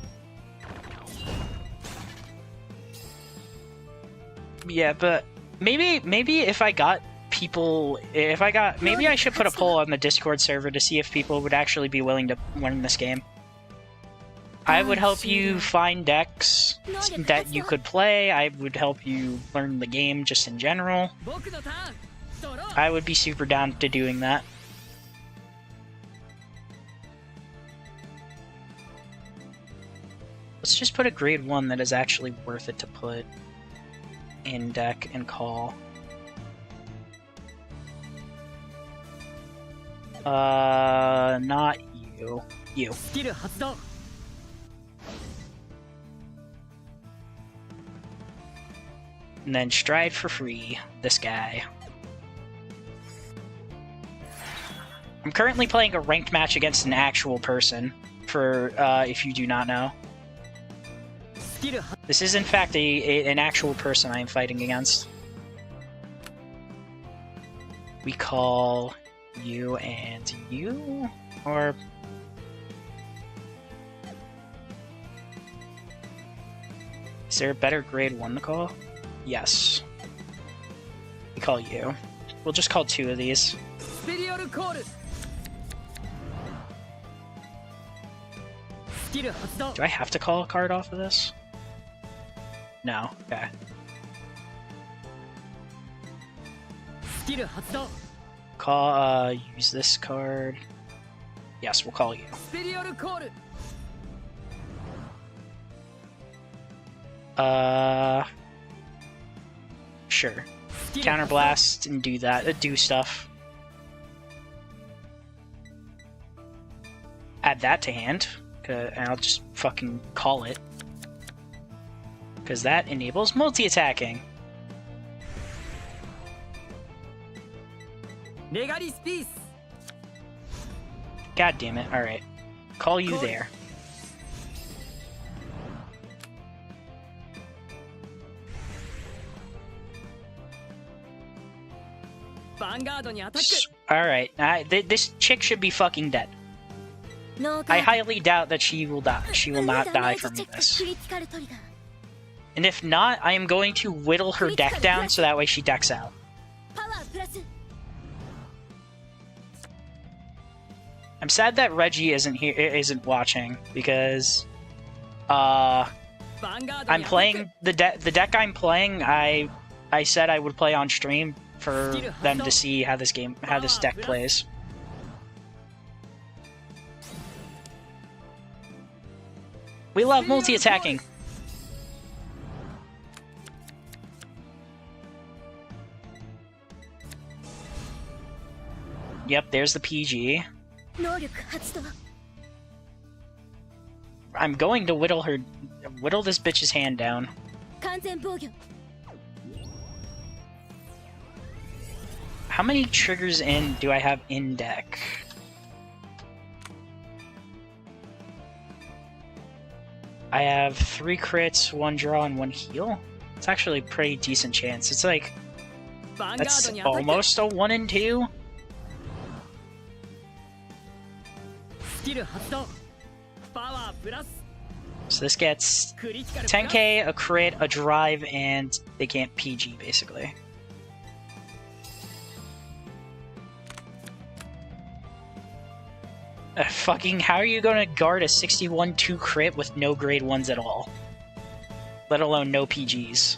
Yeah, but maybe if I got people... Maybe I should put a poll on the Discord server to see if people would actually be willing to learn this game. I would help you find decks that you could play. I would help you learn the game just in general. 僕のターンドロー I would be super down to doing that. Let's just put a grade 1 that is actually worth it to put in deck and call. Not you. You. スキル発動 And then stride for free. This guy. I'm currently playing a ranked match against an actual person, for if you do not know. スキル発 This is in fact an actual person I am fighting against. We call you and you? Or... Is there a better grade 1 to call? Yes. We call you. We'll just call 2 of these. スペリオルコールスキル発動 Do I have to call a card off of this? No. Okay. スキル発動 Call, use this card. Yes, we'll call you. スペリオルコール Sure. スキル Counterblast and do that. Do stuff. Add that to hand. And I'll just fucking call it. Because that enables multi-attacking. レガリスピース God damn it. Alright. Call you there. ヴァンガードにアタッ Alright. This chick should be fucking dead. ノーガ I ード highly doubt that she will die. She will not ダメ die ージ from チェック this. クリティカルトリガー And if not, I am going to whittle her deck down so that way she decks out. パワープラス I'm sad that Reggie isn't watching because I'm playing the deck I'm playing. I said I would play on stream for them to see how this deck plays. We love multi-attacking. Yep, there's the PG. I'm going to whittle this bitch's hand down. How many triggers do I have in deck? I have 3 crits, 1 draw, and 1 heal. It's actually a pretty decent chance. It's like that's almost a 1 in 2. So this gets 10k, a crit, a drive, and they can't PG basically. Fucking, how are you gonna guard a 61-2 crit with no grade 1s at all? Let alone no PGs.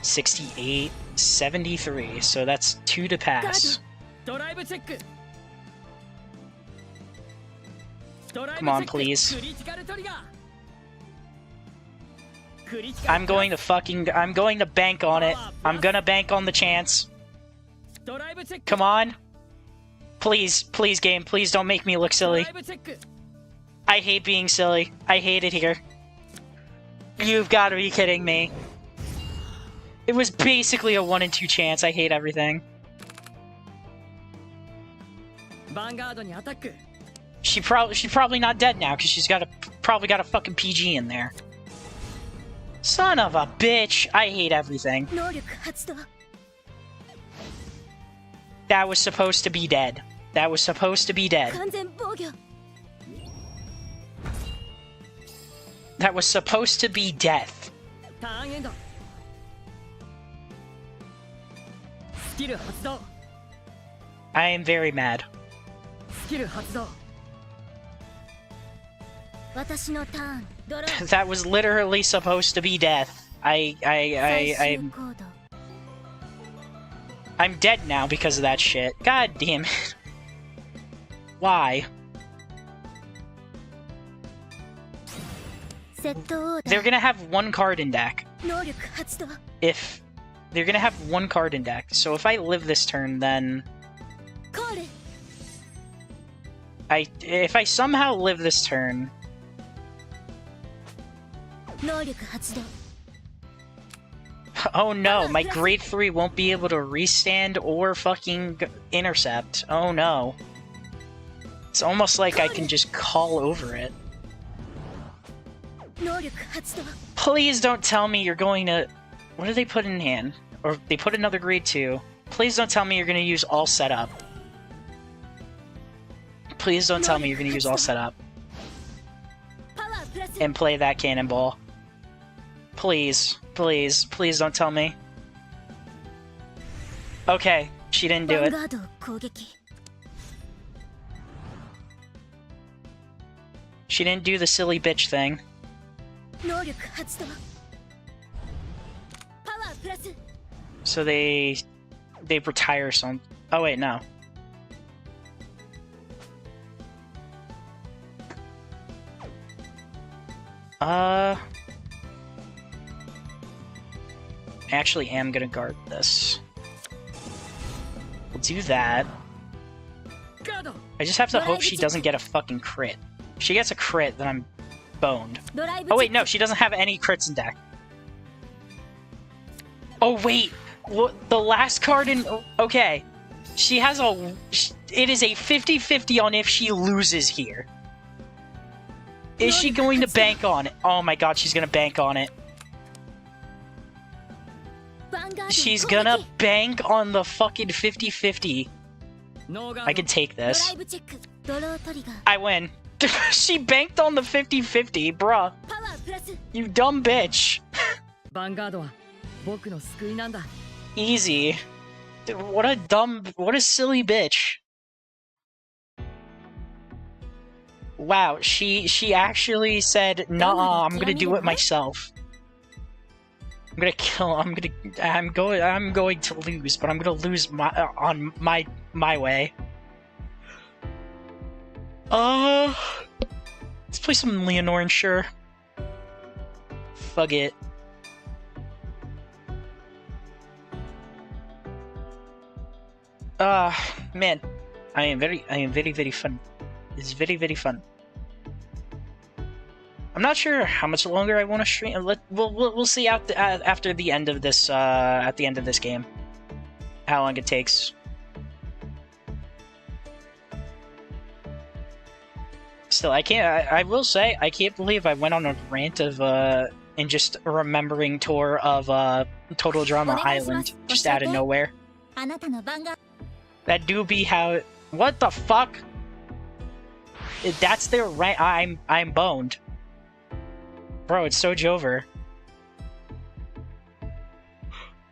68, 73, so that's 2 to pass. Come on, please. I'm going to bank on it. I'm gonna bank on the chance. Come on. Please, please, game, please don't make me look silly. I hate being silly. I hate it here. You've got to be kidding me. It was basically a 1 in 2 chance. I hate everything. She's probably not dead now because she's probably got a fucking PG in there. Son of a bitch! I hate everything. That was supposed to be dead. That was supposed to be dead. That was supposed to be death. I am very mad. That was literally supposed to be death. I'm dead now because of that shit. God damn it. Why? They're gonna have 1 card in deck. If they're gonna have 1 card in deck, so if I live this turn, then if I somehow live this turn, oh no, my grade 3 won't be able to restand or fucking intercept. Oh no. It's almost like I can just call over it. Please don't tell me you're going to... What do they put in hand? Or they put another grade 2. Please don't tell me you're going to use all setup. Please don't tell me you're going to use all setup. And play that cannonball. Please, please, please don't tell me. Okay, she didn't do it. She didn't do the silly bitch thing. So they retire some. Oh wait, no. I actually am gonna guard this. We'll do that. I just have to hope she doesn't get a fucking crit. If she gets a crit, then I'm boned. Oh wait, no, she doesn't have any crits in deck. Oh wait, the last card in... Okay. She has a... It is a 50-50 on if she loses here. Is she going to bank on it? Oh my god, she's gonna bank on it. She's gonna bank on the fucking 50-50. I can take this. I win. She banked on the 50-50, bruh. You dumb bitch. Easy. What a silly bitch. Wow, she actually said, "Nah, I'm gonna do it myself. I'm going to lose, but I'm gonna lose on my way." Let's play some Leonore, sure. Fuck it. Man, I am very fun. It's very fun. I'm not sure how much longer I want to stream. We'll see after the end of this at the end of this game how long it takes. Still, I will say I can't believe I went on a rant of and just a remembering tour of Total Drama Island just out of nowhere. That do be how. What the fuck? That's their rant. I'm boned. Bro, it's so Jover.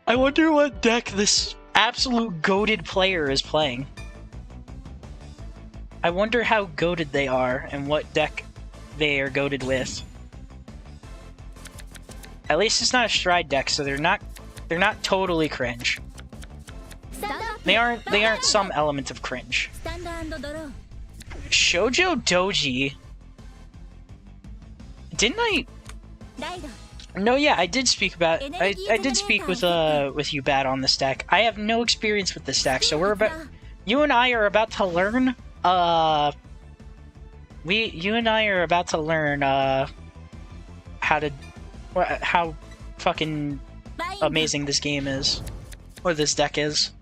I wonder what deck this absolute goated player is playing. I wonder how goated they are and what deck they are goated with. At least it's not a stride deck, so they're not totally cringe. They aren't some element of cringe. Shoujo Doji. Didn't I? No, yeah, I did speak about. I did speak with you, Bat, on this deck. I have no experience with this deck, so you and I are about to learn. You and I are about to learn how fucking amazing this game is, or this deck is.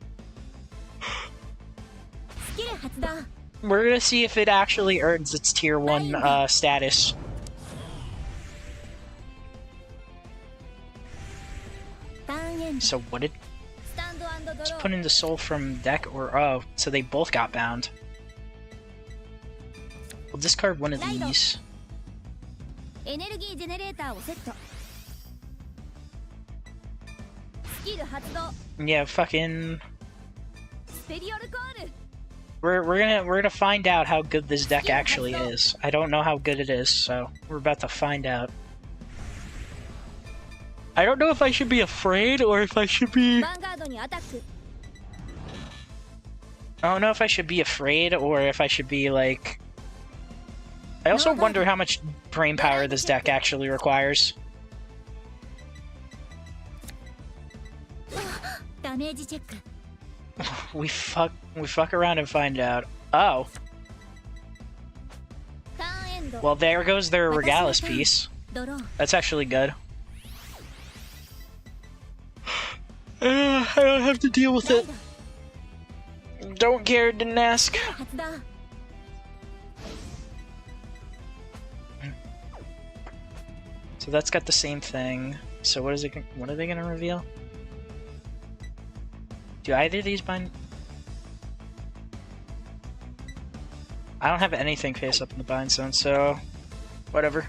We're gonna see if it actually earns its tier 1 status. So what did... Let's put in the soul from deck, or... Oh, so they both got bound. We'll discard one of these. Yeah, fucking... We're gonna find out how good this deck actually is. I don't know how good it is, so we're about to find out. I don't know if I should be afraid or if I should be... I don't know if I should be afraid or if I should be like... I also wonder how much brain power this deck actually requires. We fuck around and find out. Oh. Well, there goes their Regalis piece. That's actually good. I don't have to deal with it. Don't care, didn't ask. So that's got the same thing. So what are they gonna reveal? Do either of these bind? I don't have anything face up in the bind zone, so whatever.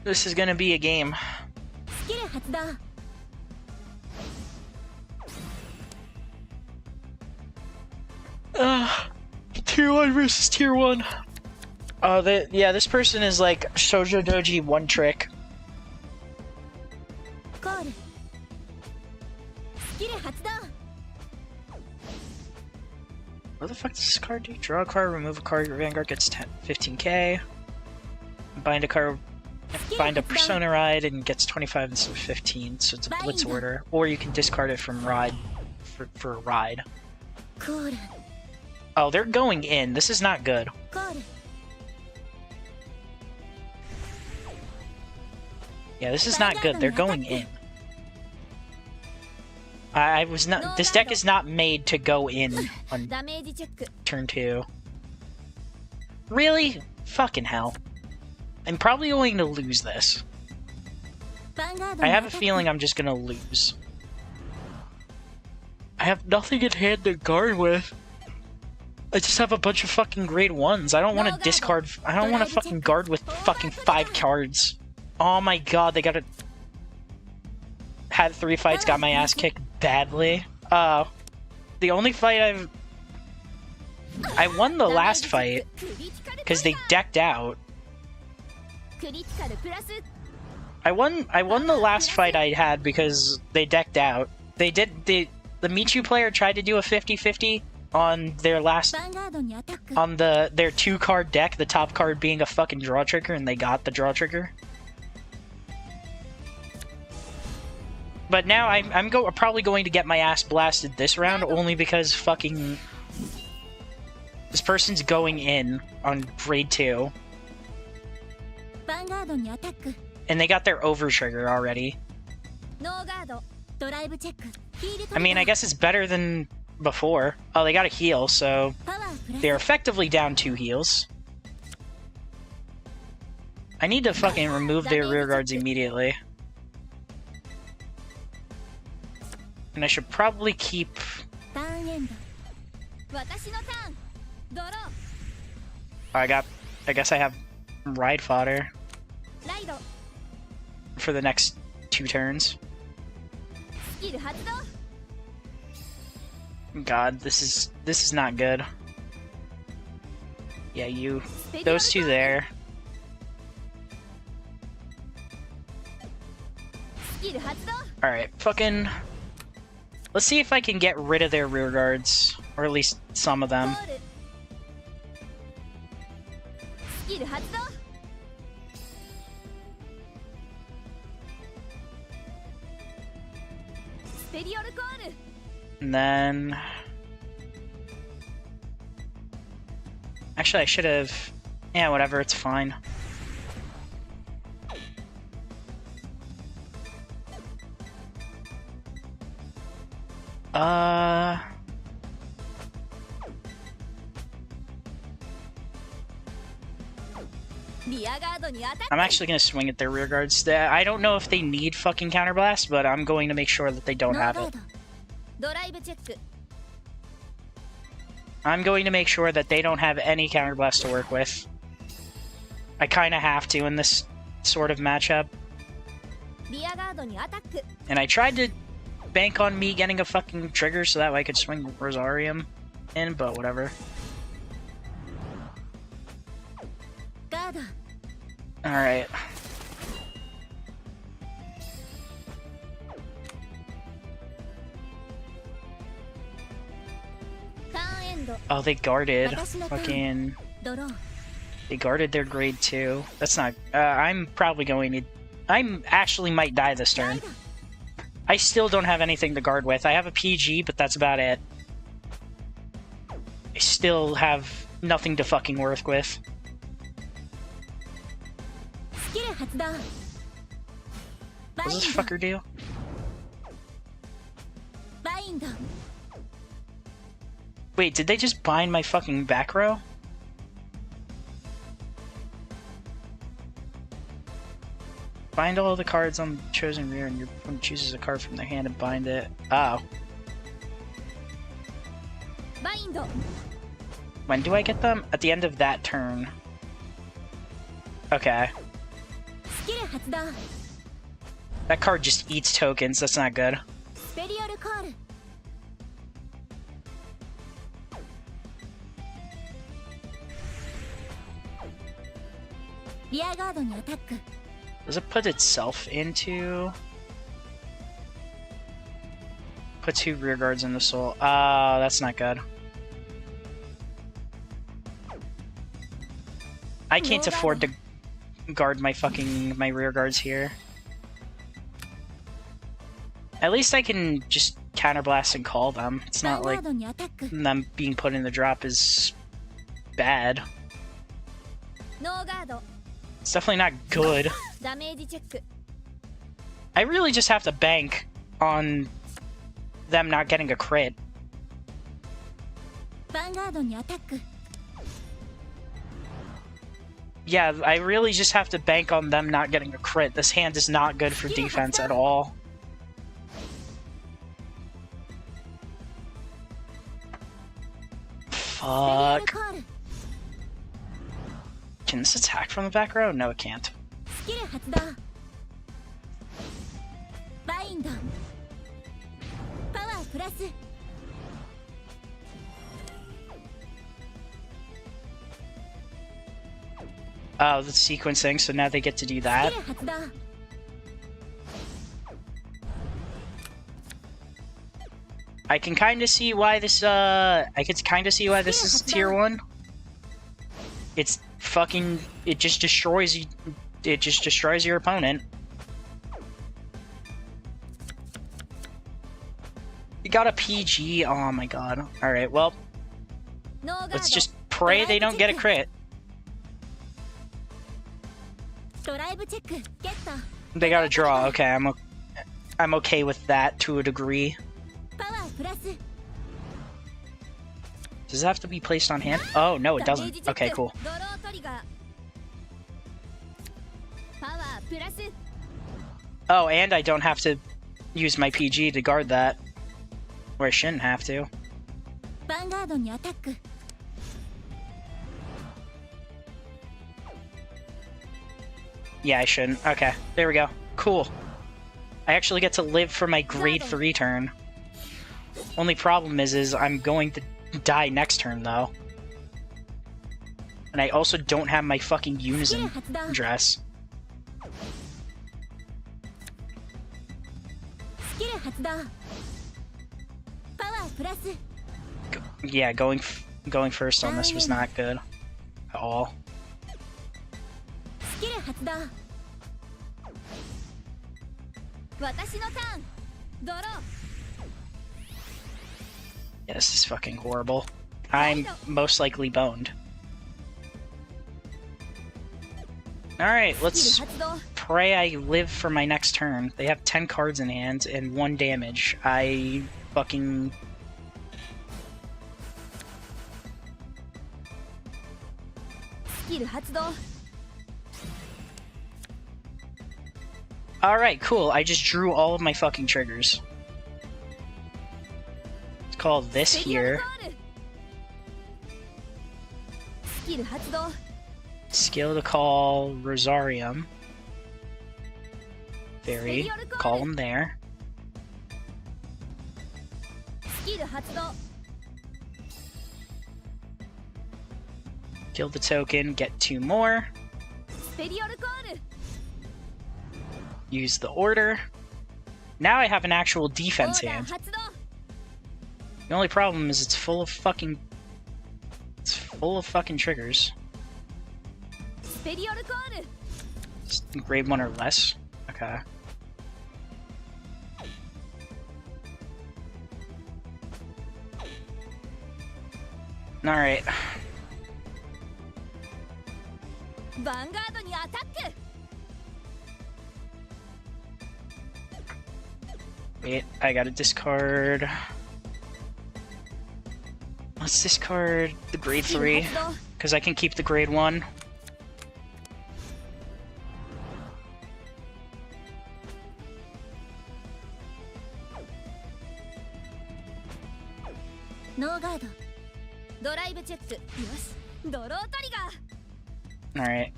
This is gonna be a game. Tier 1 versus Tier 1. Yeah, this person is like Shoujo Doji one trick. What the fuck does this card do? Draw a card, remove a card, your Vanguard gets 15k. Bind a card, bind a Persona Ride and gets 25 instead of 15, so it's a blitz order. Or you can discard it from Ride for a Ride. Oh, they're going in. This is not good. Yeah, this is not good. They're going in. This deck is not made to go in on turn 2. Really? Fucking hell. I'm probably going to lose this. I have a feeling I'm just gonna lose. I have nothing in hand to guard with. I just have a bunch of fucking grade 1s. I don't want to discard. I don't want to fucking guard with fucking 5 cards. Oh my god, they got a... had 3 fights, got my ass kicked badly. The only fight I won the last fight because they decked out. I won the last fight I had because they decked out. They did the Michu player tried to do a 50-50 on their last on their 2-card deck, the top card being a fucking draw trigger, and they got the draw trigger. But now I'm probably going to get my ass blasted this round only because fucking this person's going in on grade 2. And they got their over trigger already. I mean, I guess it's better than before. Oh, they got a heal, so they're effectively down 2 heals. I need to fucking remove their rear guards immediately. And I should probably keep... I guess I have ride fodder for the next 2 turns. God, this is not good. Yeah, those 2 there. Alright, fucking... Let's see if I can get rid of their rear guards, or at least some of them. And then... Actually, I should have... Yeah, whatever, it's fine. I'm actually gonna swing at their rear guards. I don't know if they need fucking counterblast, but I'm going to make sure that they don't have it. I'm going to make sure that they don't have any counterblast to work with. I kind of have to in this sort of matchup. And I tried to bank on me getting a fucking trigger so that way I could swing Rosarium in, but whatever. Alright. Oh, they guarded. Fucking... They guarded their grade 2. That's not... I'm probably going to... I actually might die this turn. I still don't have anything to guard with. I have a PG, but that's about it. I still have nothing to fucking work with. What does this fucker do? Wait, did they just bind my fucking back row? Bind all the cards on the chosen rear, and your opponent chooses a card from their hand and bind it. Oh. When do I get them? At the end of that turn. Okay. That card just eats tokens, that's not good. Does it put itself into... Put 2 rear guards in the soul. Oh, that's not good. I can't afford to guard my rear guards here. At least I can just counterblast and call them. It's not like them being put in the drop is bad. It's definitely not good. I really just have to bank on them not getting a crit. Yeah, I really just have to bank on them not getting a crit. This hand is not good for defense at all. Fuck. Can this attack from the back row? No, it can't. インドパワープラス Oh, the sequencing, so now they get to do that. スキル発動 I can kind of see why this, I can kind of see why this is tier 1. It's fucking, it just destroys you, it just destroys your opponent. You got a PG, oh my god. Alright, well, ノーガード let's just pray they don't get a crit. ドライブチェックゲット They got a draw, okay, I'm okay with that to a degree. パワープラス Does it have to be placed on hand? Oh, no, it ダメー doesn't. ジチェック Okay, cool. ドロートリガーパワープラス Oh, and I don't have to use my PG to guard that. Or I shouldn't have to. ヴァンガードにアタック Yeah, I shouldn't. Okay, there we go. Cool. I actually get to live for my grade 3 turn. Only problem is I'm going to die next turn, though. And I also don't have my fucking Unison dress. スキル発動パワープラス Yeah, going first on this was not good at all. スキル発動私のターンドロー Yeah, this is fucking horrible. I'm most likely boned. Alright, スキ let's ル発動 pray I live for my next turn. They have 10 cards in hand and 1 damage. I fucking... Alright, cool. I just drew all of my fucking triggers. Let's call this here. Skill to call Rosarium. Fairy. Call him there. Kill the token, get 2 more. Use the order. Now I have an actual defense hand. The only problem is it's full of fucking... It's full of fucking triggers. Just grade 1 or less. Okay. Alright. ヴァンガードにアタック Wait, I gotta discard... Let's discard the grade 3, because I can keep the grade 1. Alright,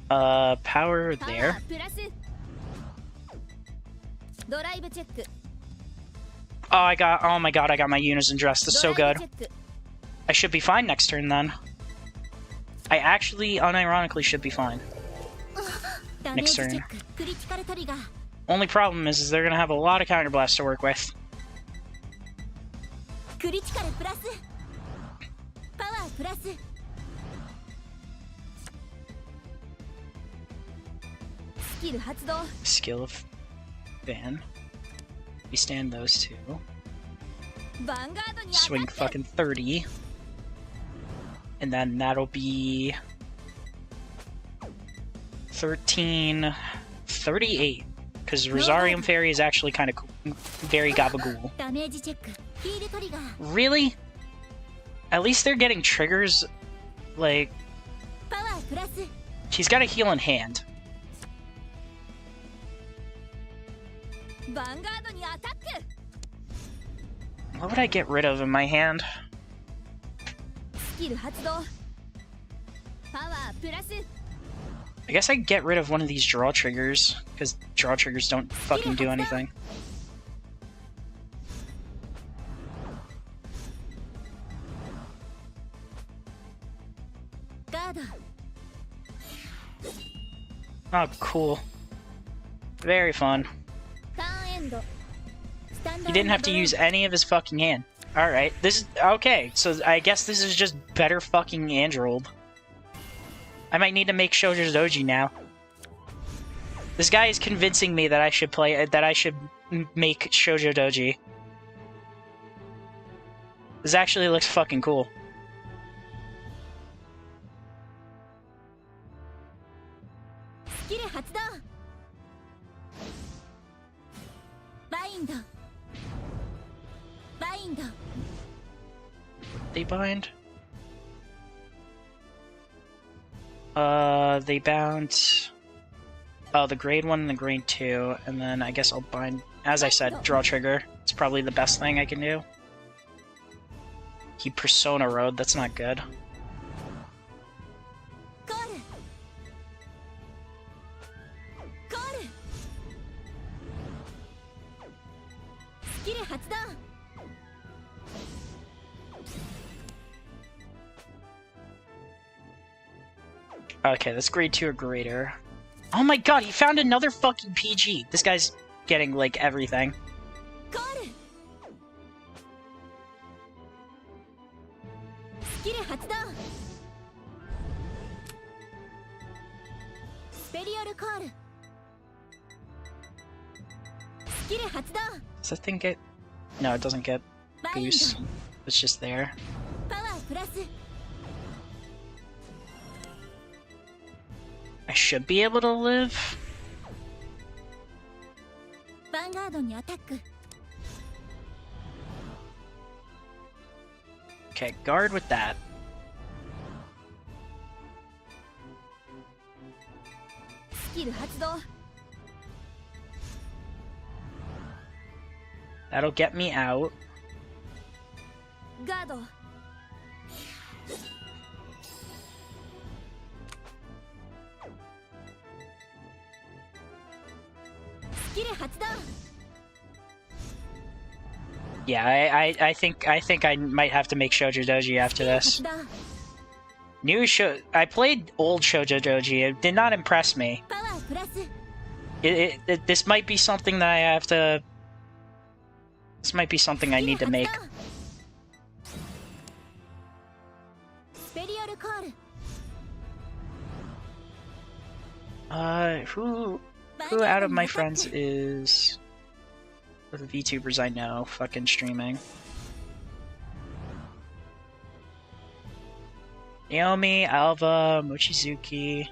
power there. Oh my god, I got my Unison dress. That's so good. I should be fine next turn then. I actually, unironically, should be fine. Next turn. Only problem is they're gonna have a lot of counterblasts to work with. Skill of Van. We stand those two. Swing fucking 30. And then that'll be 13, 38. Because Rosarium Fairy is actually kind of cool. Very gabagool. Really? At least they're getting triggers. Like, she's got a heal in hand. What would I get rid of in my hand? I guess I get rid of one of these draw triggers, because draw triggers don't fucking do anything. Oh, cool. Very fun. ターンエンドスタンド He didn't have to use any of his fucking hand. Alright, this is... Okay, so I guess this is just better fucking Android. I might need to make Shoujo Doji now. This guy is convincing me that I should play... that I should make Shoujo Doji. This actually looks fucking cool. スキル発動バインドバインド They bind? They bound... Oh, the grade 1 and the grade 2, and then I guess I'll bind... As I said, draw trigger. It's probably the best thing I can do. He Persona Road, that's not good. コールコールスキル発動 Okay, that's grade 2 or greater. Oh my god, he found another fucking PG! This guy's getting, like, everything. コールスキル発動スペリオルコールスキル発動 Does that thing get... No, it doesn't get バインド boost. It's just there. パワープラス I should be able to live. ヴァンガードにアタック Okay, guard with that. スキル発動 That'll get me out. ガードスキル発動 Yeah, I think I might have to make Shoujo Doji after 発 this. 動 New show I played old Shoujo Doji. It did not impress me. パワープラス This might be something that I have to. This might be something I need to make. スペリオルコール Who out of my friends is the VTubers I know fucking streaming? Naomi, Alva, Mochizuki,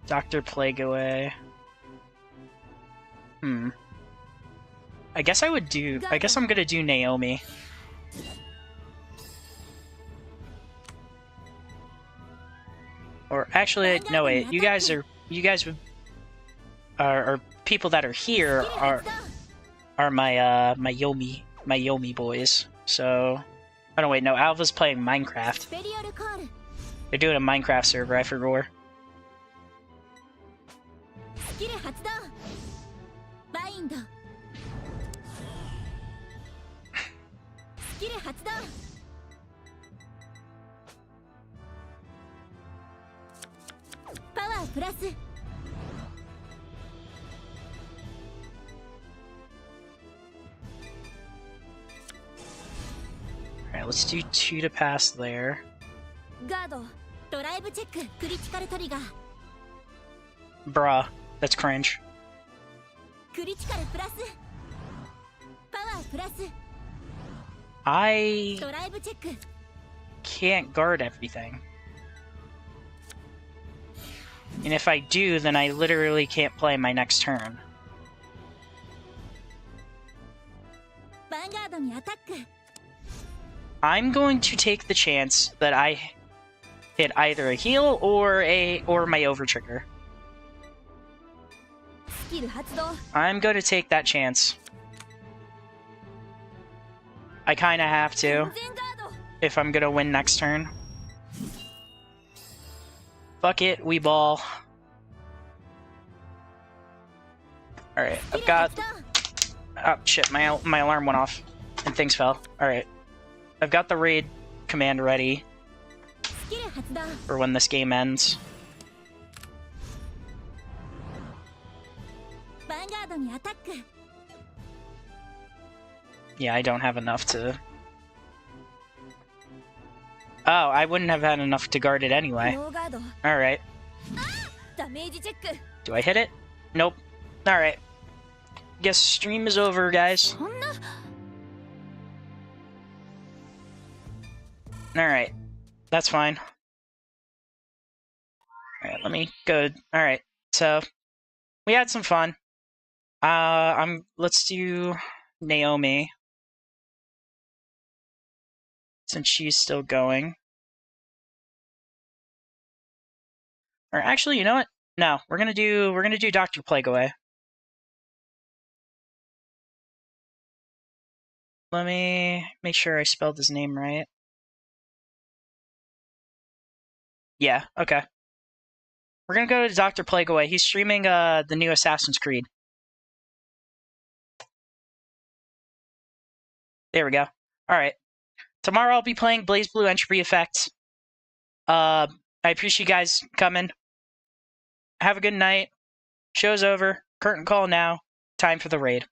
Dr. Plagueaway. I guess I guess I'm gonna do Naomi. Or actually, no wait, you guys are people that are here are my my Yomi boys. So, oh no wait, no, Alva's playing Minecraft. スペリオルコール They're doing a Minecraft server, I forgot. スキル発動バインドスキル発動パワープラス Alright, let's do 2 to pass there. ガードドライブチェッククリティカルトリガー Bruh, that's cringe. クリティカルプラスパワープラス I ドライブチェック can't guard everything. And if I do, then I literally can't play my next turn. ヴァンガードにアタック I'm going to take the chance that I hit either a heal or my over trigger. スキル発動 I'm going to take that chance. I kind of have 全 to ガード if I'm going to win next turn. Fuck it, we ball. Alright, スキ I've ル got... 発動 Oh, shit, my alarm went off. And things fell. Alright. I've got the raid command ready スキル発動 for when this game ends. ドにアタック。 Yeah, I don't have enough to... Oh, I wouldn't have had enough to guard it anyway. ノーガード。 Alright. ダメージチェック。 Do I hit it? Nope. Alright. Guess stream is over, guys. そんな。 Alright. That's fine. Alright, let me go. Alright, so we had some fun. Let's do Naomi. Since she's still going. Or actually, you know what? No, we're gonna do Dr. Plague Away. Let me make sure I spelled his name right. Yeah, okay. We're gonna go to Dr. Plague Away. He's streaming the new Assassin's Creed. There we go. Alright. Tomorrow I'll be playing Blaze Blue Entropy Effect. I appreciate you guys coming. Have a good night. Show's over. Curtain call now. Time for the raid.